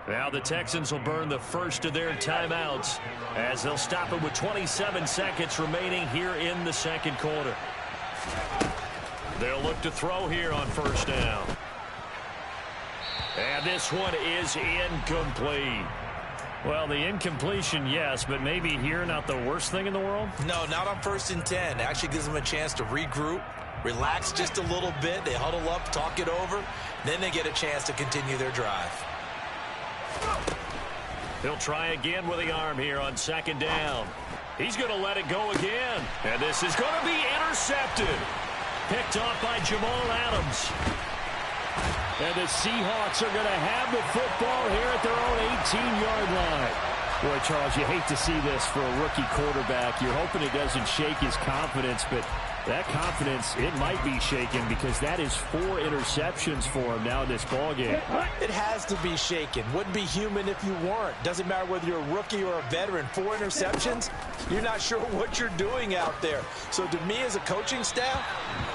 Now the Texans will burn the first of their timeouts as they'll stop it with 27 seconds remaining here in the second quarter. They'll look to throw here on first down. And this one is incomplete. Well, the incompletion, yes, but maybe here not the worst thing in the world?
No, not on 1st and 10. Actually gives them a chance to regroup, relax just a little bit. They huddle up, talk it over. Then they get a chance to continue their drive.
He'll try again with the arm here on 2nd down. He's going to let it go again. And this is going to be intercepted. Picked off by Jamal Adams. And the Seahawks are going to have the football here at their own 18-yard line. Boy, Charles, you hate to see this for a rookie quarterback. You're hoping it doesn't shake his confidence, but that confidence, it might be shaken because that is 4 interceptions for him now in this ballgame.
It has to be shaken. Wouldn't be human if you weren't. Doesn't matter whether you're a rookie or a veteran. 4 interceptions, you're not sure what you're doing out there. So to me as a coaching staff,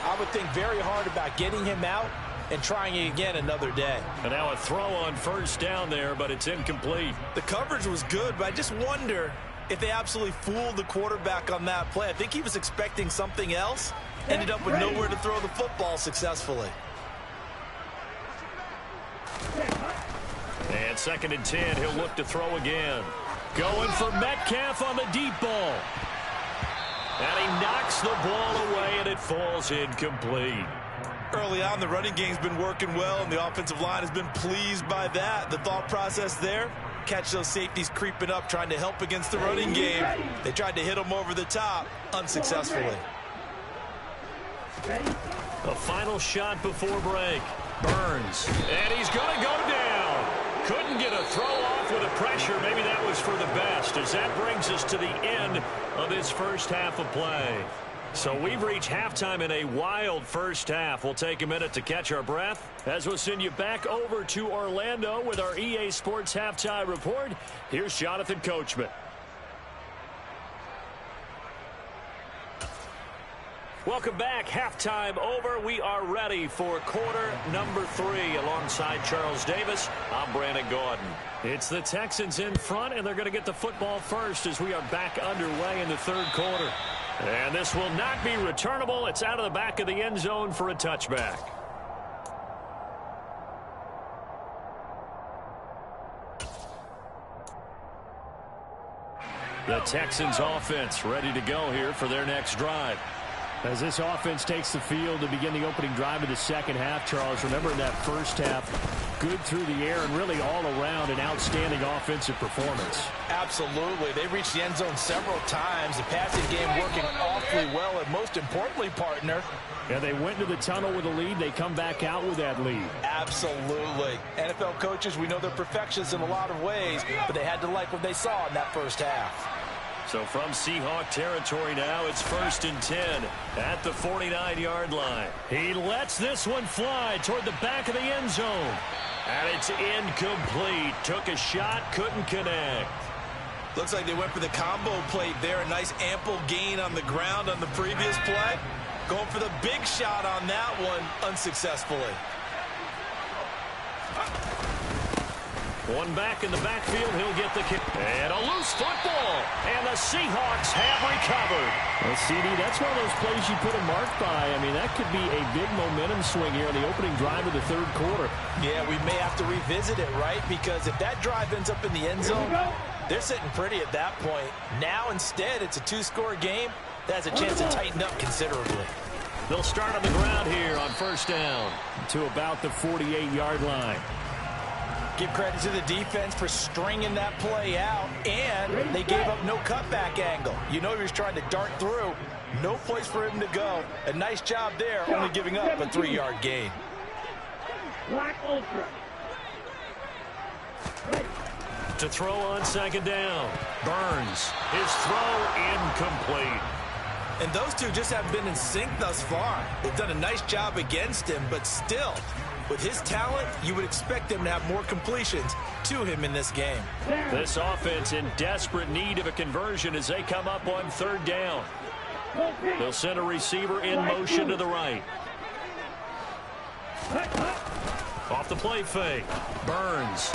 I would think very hard about getting him out and trying it again another day.
And now a throw on first down there, but it's incomplete.
The coverage was good, but I just wonder if they absolutely fooled the quarterback on that play. I think he was expecting something else, ended up with nowhere to throw the football successfully.
And 2nd and 10, he'll look to throw again. Going for Metcalf on the deep ball. And he knocks the ball away, and it falls incomplete.
Early on, the running game's been working well, and the offensive line has been pleased by that. The thought process there, catch those safeties creeping up, trying to help against the running game. They tried to hit them over the top, unsuccessfully.
A final shot before break. Burns. And he's going to go down. Couldn't get a throw off with the pressure. Maybe that was for the best, as that brings us to the end of this first half of play. So we've reached halftime in a wild first half. We'll take a minute to catch our breath as we'll send you back over to Orlando with our EA Sports Halftime Report. Here's Jonathan Coachman. Welcome back. Halftime over. We are ready for quarter number 3 alongside Charles Davis. I'm Brandon Gordon. It's the Texans in front, and they're going to get the football first as we are back underway in the third quarter. And this will not be returnable. It's out of the back of the end zone for a touchback. The Texans offense ready to go here for their next drive.
As this offense takes the field to begin the opening drive of the second half, Charles, remember in that first half, good through the air and really all around an outstanding offensive performance.
Absolutely. They reached the end zone several times. The passing game working awfully well, and most importantly, partner.
Yeah, they went to the tunnel with a lead. They come back out with that lead.
Absolutely. NFL coaches, we know they're perfectionists in a lot of ways, but they had to like what they saw in that first half.
So from Seahawk territory now, it's 1st and 10 at the 49-yard line.
He lets this one fly toward the back of the end zone.
And it's incomplete. Took a shot, couldn't connect.
Looks like they went for the combo plate there. A nice ample gain on the ground on the previous play. Going for the big shot on that one unsuccessfully.
One back in the backfield. He'll get the kick. And a loose football. And the Seahawks have recovered. Well, CD, that's one of those plays you put a mark by. I mean, that could be a big momentum swing here in the opening drive of the third quarter.
Yeah, we may have to revisit it, right? Because if that drive ends up in the end zone, they're sitting pretty at that point. Now, instead, it's a two-score game. That has a chance to tighten up considerably.
They'll start on the ground here on first down to about the 48-yard line.
Give credit to the defense for stringing that play out, and they gave up no cutback angle. You know he was trying to dart through. No place for him to go. A nice job there, only giving up a 3-yard gain.
Black Ultra.
To throw on second down. Burns. His throw incomplete.
And those two just haven't been in sync thus far. They've done a nice job against him, but still, with his talent, you would expect them to have more completions to him in this game.
This offense in desperate need of a conversion as they come up on third down. They'll send a receiver in motion to the right. Off the play fake. Burns.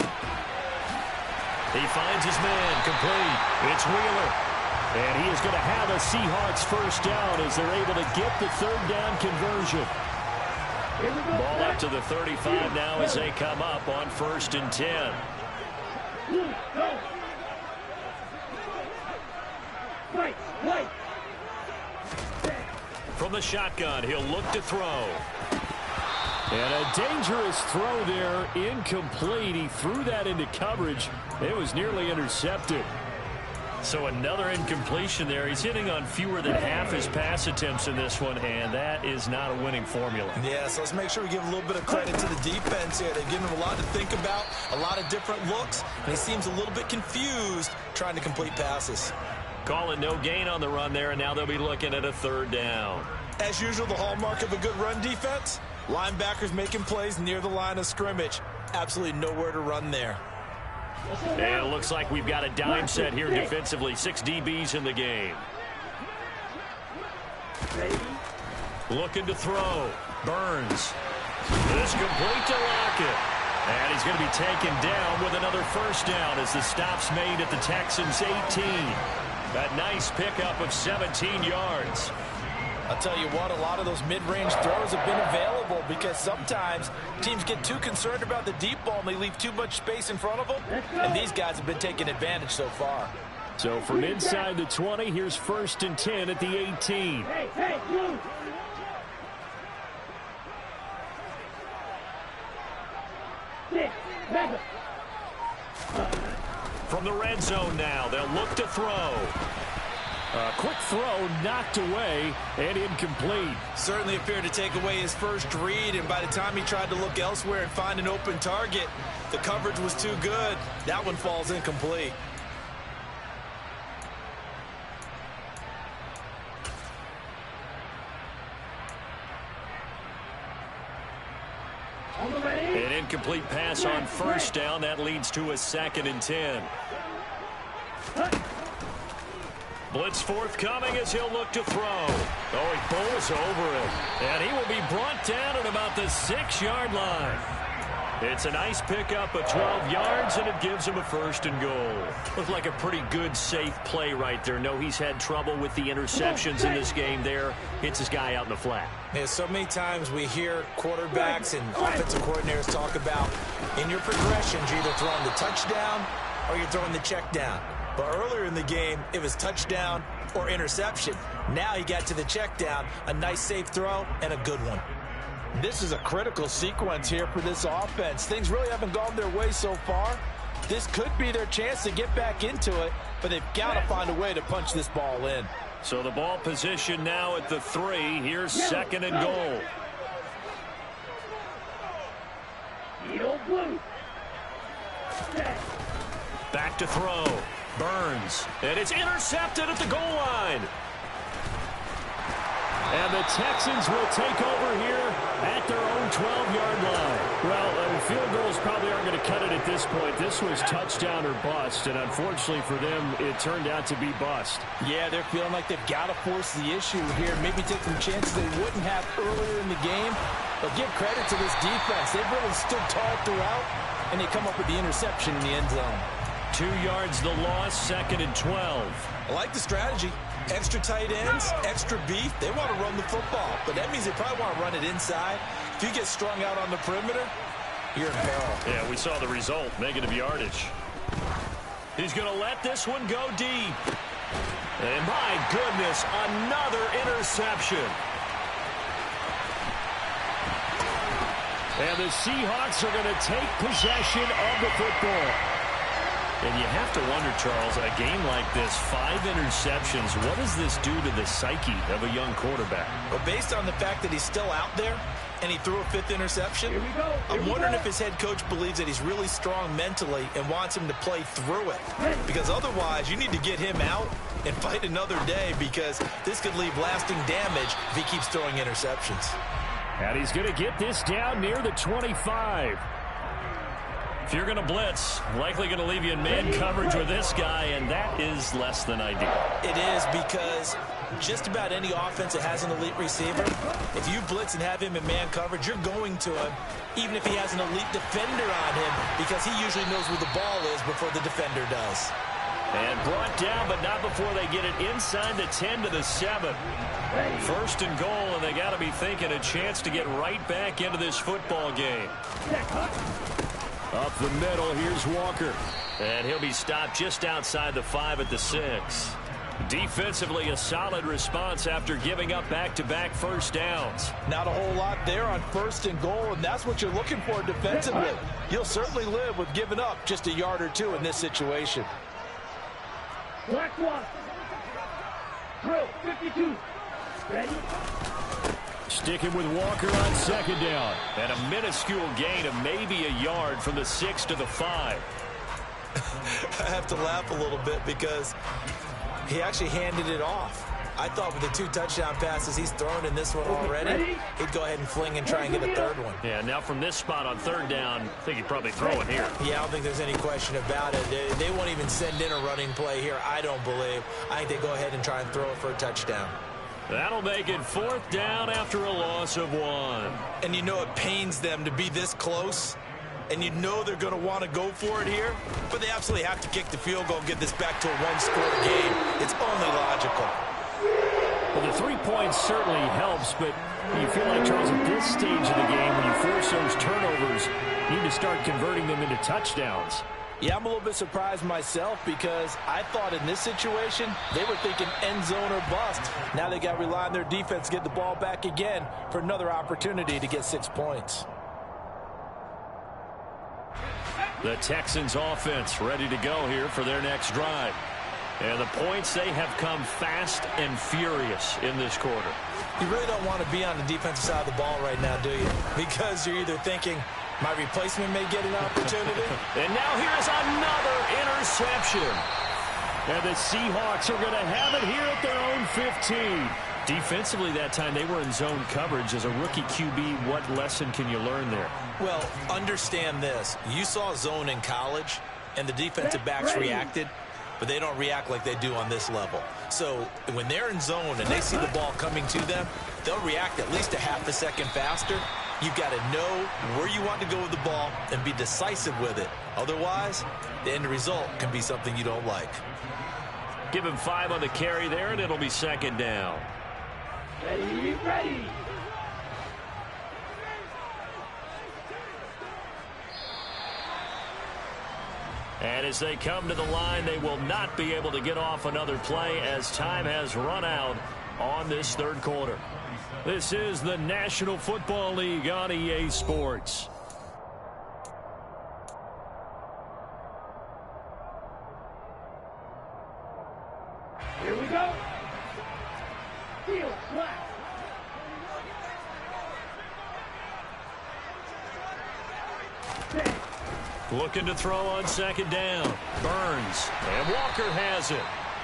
He finds his man. Complete. It's Wheeler.
And he is going to have a Seahawks first down as they're able to get the third down conversion.
Ball up to the 35 now as they come up on 1st and 10. From the shotgun, he'll look to throw.
And a dangerous throw there, incomplete. He threw that into coverage. It was nearly intercepted.
So another incompletion there. He's hitting on fewer than half his pass attempts in this one, and that is not a winning formula.
Yeah, so let's make sure we give a little bit of credit to the defense here. They've given him a lot to think about, a lot of different looks, and he seems a little bit confused trying to complete passes.
Calling no gain on the run there, and now they'll be looking at a third down.
As usual, the hallmark of a good run defense, linebackers making plays near the line of scrimmage. Absolutely nowhere to run there.
And it looks like we've got a dime set here defensively. 6 DBs in the game. Looking to throw. Burns. This complete to Lockett. And he's going to be taken down with another first down as the stop's made at the Texans' 18. That nice pickup of 17 yards.
I'll tell you what, a lot of those mid-range throws have been available because sometimes teams get too concerned about the deep ball and they leave too much space in front of them, and these guys have been taking advantage so far.
So from inside the 20, here's 1st and 10 at the 18.
From the red zone now, they'll look to throw.
A quick throw knocked away and incomplete.
Certainly appeared to take away his first read, and by the time he tried to look elsewhere and find an open target, the coverage was too good. That one falls incomplete.
An incomplete pass on first down. That leads to a 2nd and 10. Blitz forthcoming as he'll look to throw. Oh, he bowls over it. And he will be brought down at about the 6-yard line. It's a nice pickup of 12 yards, and it gives him a 1st and goal. Looked like a pretty good, safe play right there. No, he's had trouble with the interceptions in this game there. Hits his guy out in the flat.
Yeah, so many times we hear quarterbacks and offensive coordinators talk about in your progressions, you're either throwing the touchdown or you're throwing the check down. But earlier in the game, it was touchdown or interception. Now he got to the check down, a nice safe throw, and a good one. This is a critical sequence here for this offense. Things really haven't gone their way so far. This could be their chance to get back into it, but they've got to find a way to punch this ball in.
So the ball position now at the 3. Here's 2nd and goal. Back to throw. Burns. And it's intercepted at the goal line. And the Texans will take over here at their own 12-yard line. Well, field goals probably aren't going to cut it at this point. This was touchdown or bust, and unfortunately for them, it turned out to be bust.
Yeah, they're feeling like they've got to force the issue here. Maybe take some chances they wouldn't have earlier in the game. But give credit to this defense. They've really stood tall throughout, and they come up with the interception in the end zone.
2 yards the loss, 2nd and 12.
I like the strategy. Extra tight ends, extra beef. They want to run the football, but that means they probably want to run it inside. If you get strung out on the perimeter, you're in peril.
Yeah, we saw the result, negative yardage. He's going to let this one go deep. And my goodness, another interception. And the Seahawks are going to take possession of the football. And you have to wonder, Charles, a game like this, 5 interceptions, what does this do to the psyche of a young quarterback?
Well, based on the fact that he's still out there and he threw a 5th interception, I'm wondering if his head coach believes that he's really strong mentally and wants him to play through it. Because otherwise, you need to get him out and fight another day, because this could leave lasting damage if he keeps throwing interceptions.
And he's going to get this down near the 25. If you're going to blitz, likely going to leave you in man coverage with this guy, and that is less than ideal.
It is, because just about any offense that has an elite receiver, if you blitz and have him in man coverage, you're going to him, even if he has an elite defender on him, because he usually knows where the ball is before the defender does.
And brought down, but not before they get it inside the 10 to the 7. 1st and goal, and they got to be thinking a chance to get right back into this football game. Up the middle, here's Walker. And he'll be stopped just outside the 5 at the 6. Defensively, a solid response after giving up back-to-back first downs.
Not a whole lot there on 1st and goal, and that's what you're looking for defensively. You'll certainly live with giving up just a yard or 2 in this situation.
Black one. Drill 52. Ready?
Sticking with Walker on 2nd down. And a minuscule gain of maybe a yard from the 6 to the 5.
I have to laugh a little bit because he actually handed it off. I thought with the 2 touchdown passes he's thrown in this one already, he'd go ahead and fling and try and get a 3rd one.
Yeah, now from this spot on 3rd down, I think he'd probably throw it here.
Yeah, I don't think there's any question about it. They won't even send in a running play here, I don't believe. I think they go ahead and try and throw it for a touchdown.
That'll make it 4th down after a loss of 1.
And you know it pains them to be this close, and you know they're going to want to go for it here, but they absolutely have to kick the field goal and get this back to a 1-score game. It's only logical.
Well, the 3 points certainly helps, but you feel like, Charles, at this stage of the game, when you force those turnovers, you need to start converting them into touchdowns.
Yeah, I'm a little bit surprised myself, because I thought in this situation they were thinking end zone or bust. Now they got to rely on their defense to get the ball back again for another opportunity to get 6 points.
The Texans offense ready to go here for their next drive. And the points, they have come fast and furious in this quarter.
You really don't want to be on the defensive side of the ball right now, do you? Because you're either thinking, my replacement may get an opportunity.
And now here's another interception. And the Seahawks are going to have it here at their own 15. Defensively that time, they were in zone coverage. As a rookie QB, what lesson can you learn there?
Well, understand this. You saw zone in college, and the defensive backs reacted, but they don't react like they do on this level. So when they're in zone and they see the ball coming to them, they'll react at least a half a second faster. You've got to know where you want to go with the ball and be decisive with it. Otherwise, the end result can be something you don't like.
Give him 5 on the carry there, and it'll be 2nd down.
Ready, ready.
And as they come to the line, they will not be able to get off another play as time has run out on this third quarter. This is the National Football League on EA Sports.
Here we go. Field flat.
Looking to throw on second down. Burns. And Walker has it.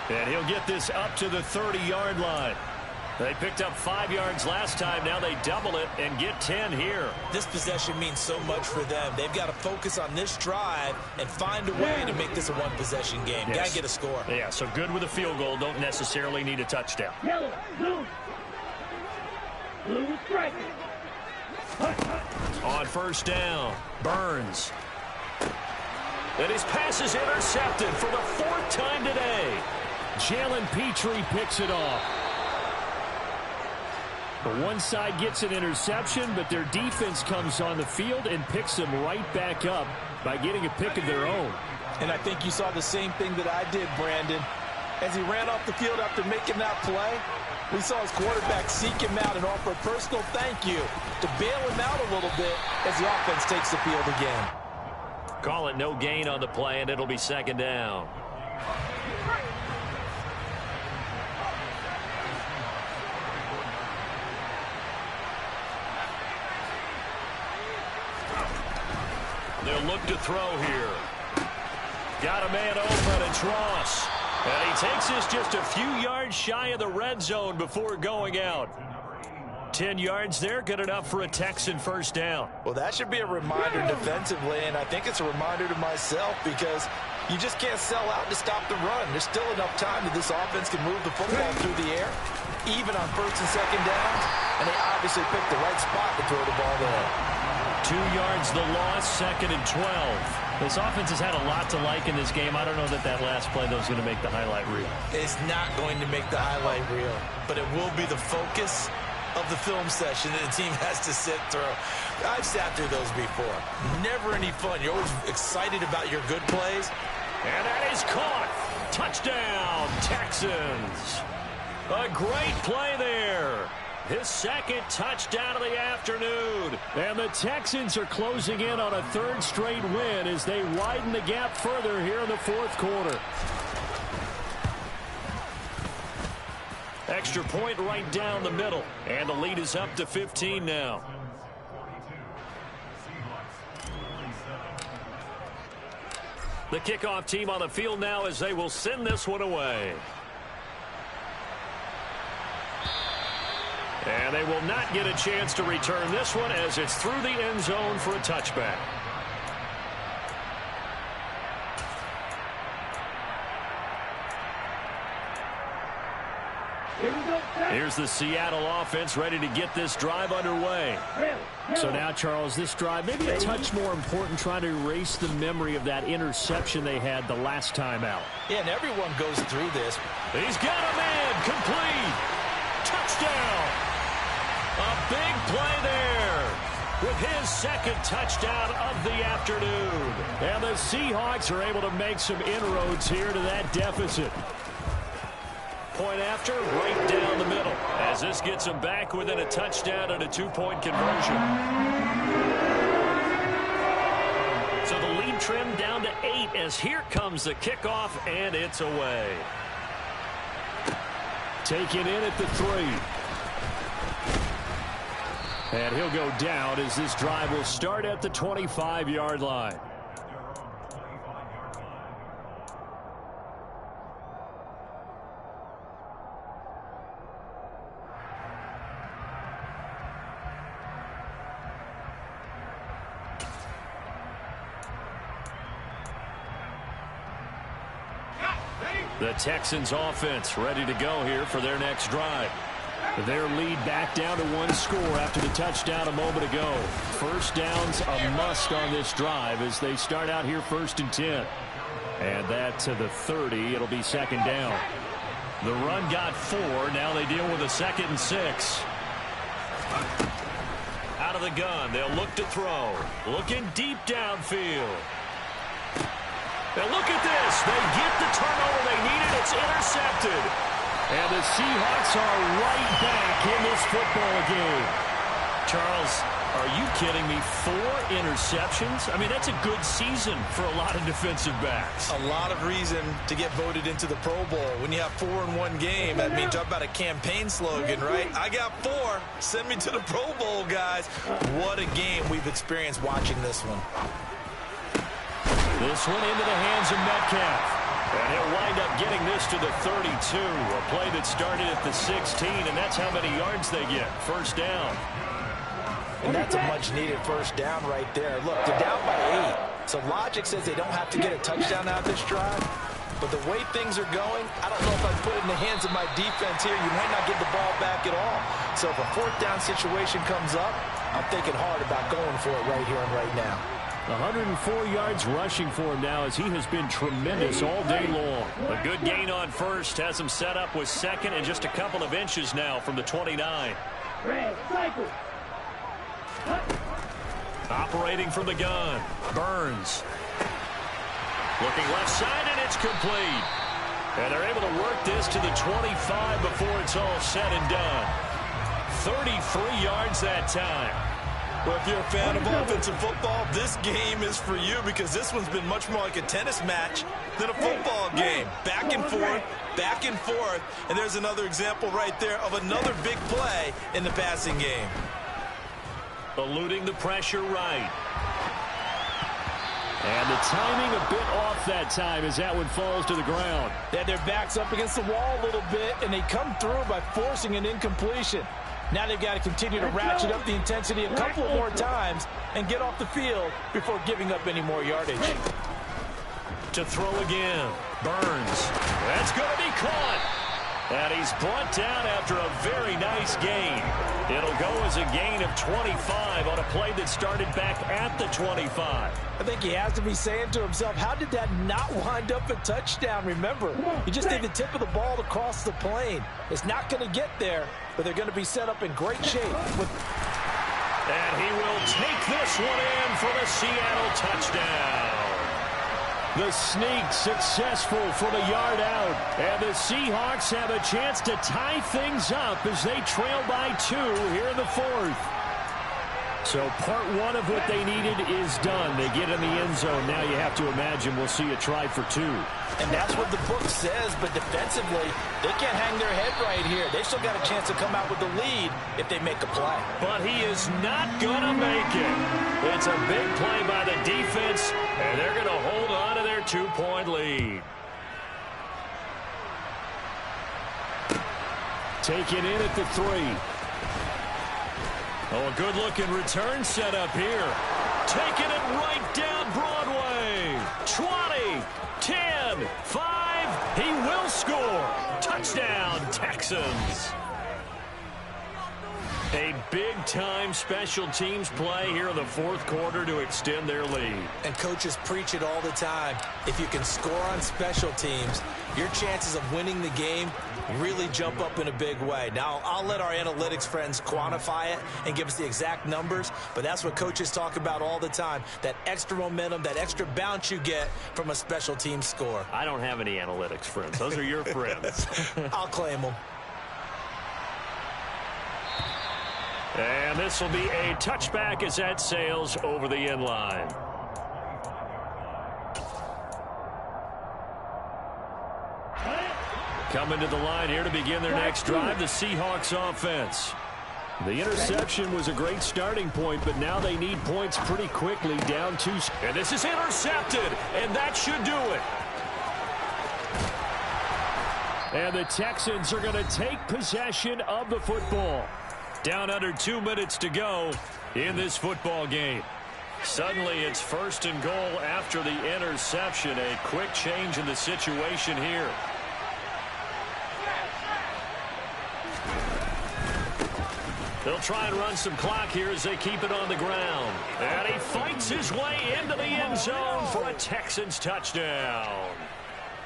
And he'll get this up to the 30-yard line. They picked up 5 yards last time. Now they double it and get 10 here.
This possession means so much for them. They've got to focus on this drive and find a way to make this a one-possession game.
Yes.
Got to get a score.
Yeah, so good with a field goal. Don't necessarily need a touchdown.
Yellow, blue. Blue striking.
On first down, Burns. And his pass is intercepted for the 4th time today. Jalen Petrie picks it off. The one side gets an interception, but their defense comes on the field and picks them right back up by getting a pick of their own.
And I think you saw the same thing that I did, Brandon. As he ran off the field after making that play, we saw his quarterback seek him out and offer a personal thank you to bail him out a little bit as the offense takes the field again.
Call it no gain on the play, and it'll be second down. They'll look to throw here. Got a man open, it's Ross. And he takes this just a few yards shy of the red zone before going out. 10 yards there, good enough for a Texan first down.
Well, that should be a reminder defensively, and I think it's a reminder to myself because you just can't sell out to stop the run. There's still enough time that this offense can move the football through the air, even on first and second downs, and they obviously picked the right spot to throw the ball there.
2 yards the loss, second and 12. This offense has had a lot to like in this game. I don't know that last play, though, is going to make the highlight reel.
It's not going to make the highlight reel, but it will be the focus of the film session that the team has to sit through. I've sat through those before. Never any fun. You're always excited about your good plays.
And that is caught. Touchdown, Texans. A great play there. His second touchdown of the afternoon. And the Texans are closing in on a 3rd straight win as they widen the gap further here in the 4th quarter. Extra point right down the middle. And the lead is up to 15 now. The kickoff team on the field now as they will send this one away. And they will not get a chance to return this one as it's through the end zone for a touchback. Here's the Seattle offense ready to get this drive underway. So now, Charles, this drive maybe a touch more important, trying to erase the memory of that interception they had the last time out.
Yeah, and everyone goes through this.
He's got a man, complete. Touchdown. A big play there with his second touchdown of the afternoon. And the Seahawks are able to make some inroads here to that deficit. Point after, right down the middle, as this gets them back within a touchdown and a 2-point conversion. So the lead trimmed down to 8 as here comes the kickoff, and it's away. Taken in at the 3. And he'll go down as this drive will start at the 25-yard line. The Texans offense ready to go here for their next drive. Their lead back down to 1 score after the touchdown a moment ago. First down's a must on this drive as they start out here 1st and 10. And that to the 30. It'll be second down. The run got 4. Now they deal with a 2nd and 6. Out of the gun. They'll look to throw. Looking deep downfield. And look at this. They get the turnover they needed. It's intercepted. And the Seahawks are right back in this football game. Charles, are you kidding me? 4 interceptions? I mean, that's a good season for a lot of defensive backs.
A lot of reason to get voted into the Pro Bowl. When you have 4 in one game, that means talk about a campaign slogan, right? I got 4. Send me to the Pro Bowl, guys. What a game we've experienced watching this one.
This one into the hands of Metcalf. And he'll wind up getting this to the 32. A play that started at the 16, and that's how many yards they get. First down.
And that's a much-needed first down right there. Look, they're down by 8. So logic says they don't have to get a touchdown out of this drive. But the way things are going, I don't know if I'd put it in the hands of my defense here. You might not get the ball back at all. So if a 4th down situation comes up, I'm thinking hard about going for it right here and right now.
104 yards rushing for him now as he has been tremendous all day long. A good gain on first has him set up with second and just a couple of inches now from the 29. Operating from the gun. Burns. Looking left side, and it's complete. And they're able to work this to the 25 before it's all said and done. 33 yards that time.
Well, if you're a fan of offensive football, this game is for you because this one's been much more like a tennis match than a football game. Back and forth, and there's another example right there of another big play in the passing game.
Eluding the pressure right. And the timing a bit off that time as that one falls to the ground.
They had their backs up against the wall a little bit, and they come through by forcing an incompletion. Now they've got to continue to ratchet up the intensity a couple more times and get off the field before giving up any more yardage.
To throw again. Burns. That's going to be caught. And he's brought down after a very nice gain. It'll go as a gain of 25 on a play that started back at the 25.
I think he has to be saying to himself, how did that not wind up a touchdown? Remember, he just did the tip of the ball across the plane. It's not going to get there, but they're going to be set up in great shape.
And he will take this one in for the Seattle touchdown. The sneak successful from a yard out. And the Seahawks have a chance to tie things up as they trail by 2 here in the 4th. So part 1 of what they needed is done. They get in the end zone. Now you have to imagine we'll see a try for 2.
And that's what the book says, but defensively, they can't hang their head right here. They still got a chance to come out with the lead if they make a play.
But he is not going to make it. It's a big play by the defense, and they're going to hold on to their 2-point lead. Taken in at the 3. Oh, a good-looking return set up here. Taking it right down Broadway. 20, 10, 5. He will score. Touchdown, Texans. A big-time special teams play here in the 4th quarter to extend their lead.
And coaches preach it all the time. If you can score on special teams, your chances of winning the game really jump up in a big way. Now, I'll let our analytics friends quantify it and give us the exact numbers, but that's what coaches talk about all the time, that extra momentum, that extra bounce you get from a special team score.
I don't have any analytics friends. Those are your friends.
I'll claim them.
And this will be a touchback as that sails over the end line. Coming to the line here to begin their next drive, the Seahawks offense. The interception was a great starting point, but now they need points pretty quickly, down 2. And this is intercepted, and that should do it. And the Texans are going to take possession of the football. Down under 2 minutes to go in this football game. Suddenly it's 1st and goal after the interception. A quick change in the situation here. They'll try and run some clock here as they keep it on the ground. And he fights his way into the end zone for a Texans touchdown.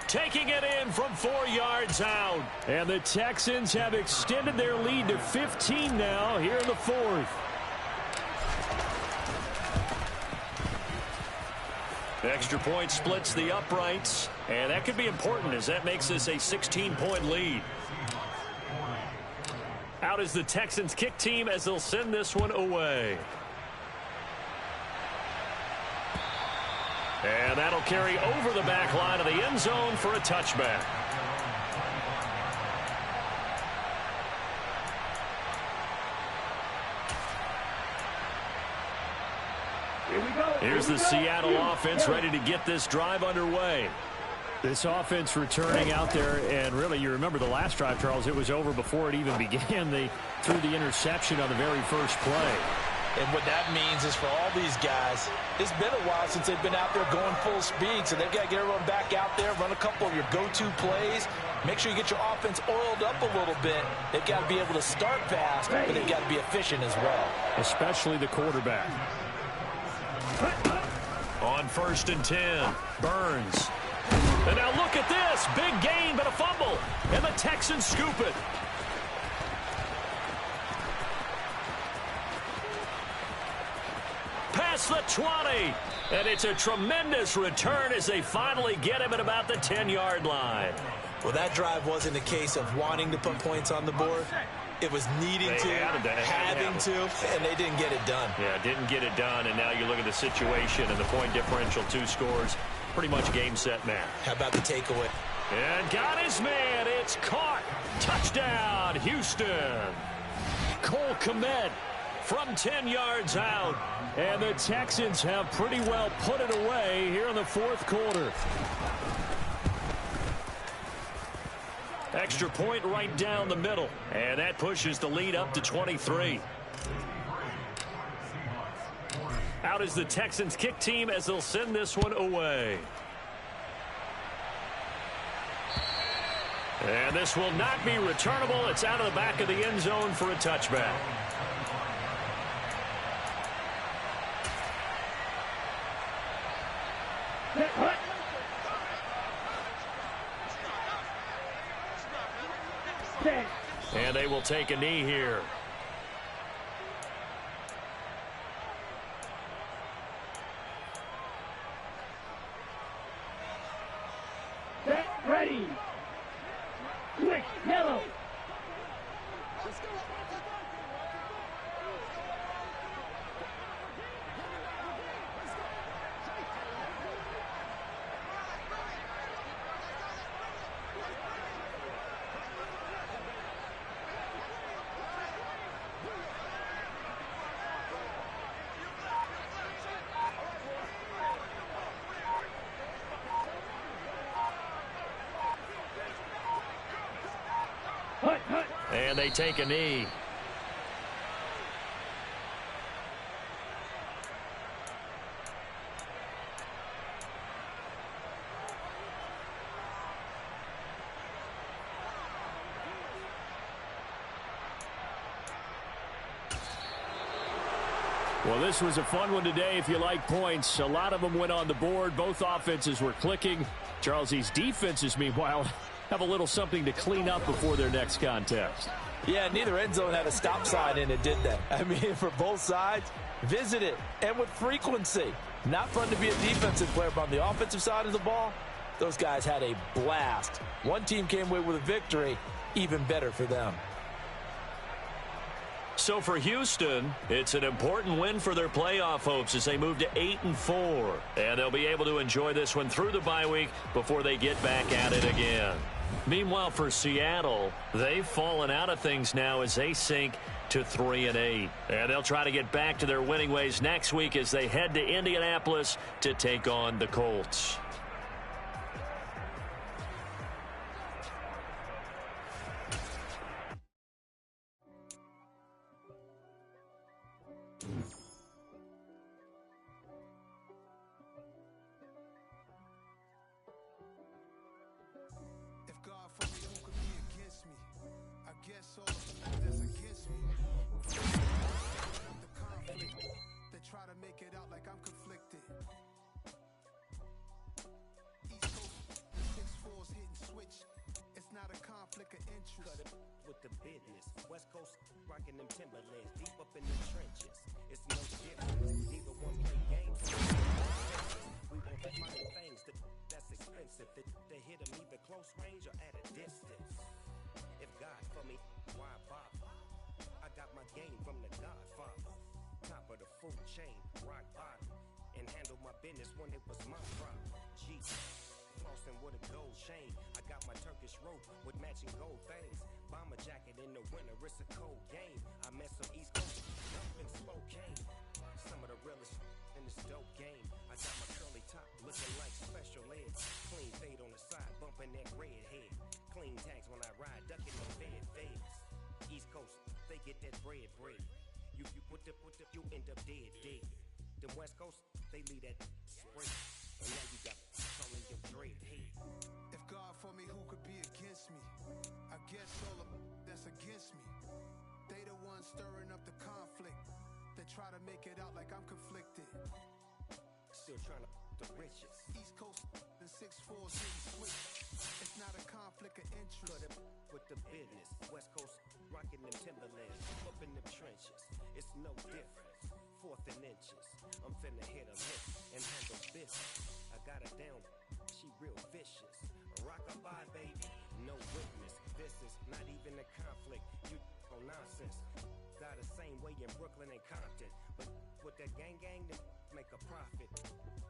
Taking it in from 4 yards out. And the Texans have extended their lead to 15 now here in the 4th. Extra point splits the uprights, and that could be important as that makes this a 16-point lead. Out is the Texans kick team as they'll send this one away. And that'll carry over the back line of the end zone for a touchback. Here's the Seattle offense ready to get this drive underway.
This offense returning out there, and really, you remember the last drive, Charles, it was over before it even began. They threw the interception on the very first play.
And what that means is for all these guys, it's been a while since they've been out there going full speed, so they've got to get everyone back out there, run a couple of your go-to plays, make sure you get your offense oiled up a little bit. They've got to be able to start fast, but they've got to be efficient as well.
Especially the quarterback.
On 1st and 10, Burns. And now look at this. Big gain, but a fumble. And the Texans scoop it. Past the 20. And it's a tremendous return as they finally get him at about the 10-yard line.
Well, that drive wasn't a case of wanting to put points on the board. It was needing to, having to, and they didn't get it done.
Yeah, didn't get it done, and now you look at the situation and the point differential, 2 scores, pretty much game, set, match.
How about the takeaway?
And got his man. It's caught. Touchdown, Houston. Cole Kmet from 10 yards out. And the Texans have pretty well put it away here in the 4th quarter. Extra point right down the middle. And that pushes the lead up to 23. Out is the Texans kick team as they'll send this one away. And this will not be returnable. It's out of the back of the end zone for a touchback. And they will take a knee here.
Set, ready. Quick, yellow.
And they take a knee.
Well, this was a fun one today if you like points. A lot of them went on the board. Both offenses were clicking. Charles, these defenses, meanwhile, have a little something to clean up before their next contest.
Yeah, neither end zone had a stop sign in it, did they? I mean, for both sides, visit it, and with frequency. Not fun to be a defensive player, but on the offensive side of the ball, those guys had a blast. One team came away with a victory, even better for them.
So for Houston, it's an important win for their playoff hopes as they move to 8-4. And they'll be able to enjoy this one through the bye week before they get back at it again. Meanwhile, for Seattle, they've fallen out of things now as they sink to 3-8. And they'll try to get back to their winning ways next week as they head to Indianapolis to take on the Colts.
With the business, West Coast rocking them Timberlands, deep up in the trenches. It's no difference. Neither one play games. We won't take my things, that's expensive. They hit them either close range or at a distance. If God for me, why bother? I got my game from the Godfather. Top of the food chain, rock bottom. And handle my business when it was my problem. G. Flossing with a gold chain. I got my Turkish rope with matching gold things. Bomber jacket in the winter, it's a cold game. I met some East Coast up in Spokane. Some of the realest in this dope game. I got my curly top looking like special ed. Clean fade on the side, bumping that red head. Clean tags when I ride, ducking them feds. East Coast, they get that bread. You put the, you end up dead. Them West Coast, they leave that spray. And now you got calling them dread head.
If God for me, who could be against me? I guess all of them that's against me. They the ones stirring up the conflict. They try to make it out like I'm conflicted.
Still trying to the riches.
East Coast and 6'4" city switch. It's not a conflict of interest.
Cut it with the business. West Coast rocking them Timberlands, up in them trenches. It's no difference. 4th and inches. I'm finna hit a lick and handle business. I got her down. She real vicious. Rock-a-bye, baby. No witness. This is not even a conflict. You on nonsense. Die the same way in Brooklyn and Compton. But with that gang, then make a profit.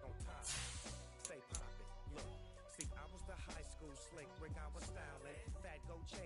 On top. Stay poppin'. Look. See, I was the high school slick Rick. I was styling. Fat gold chain.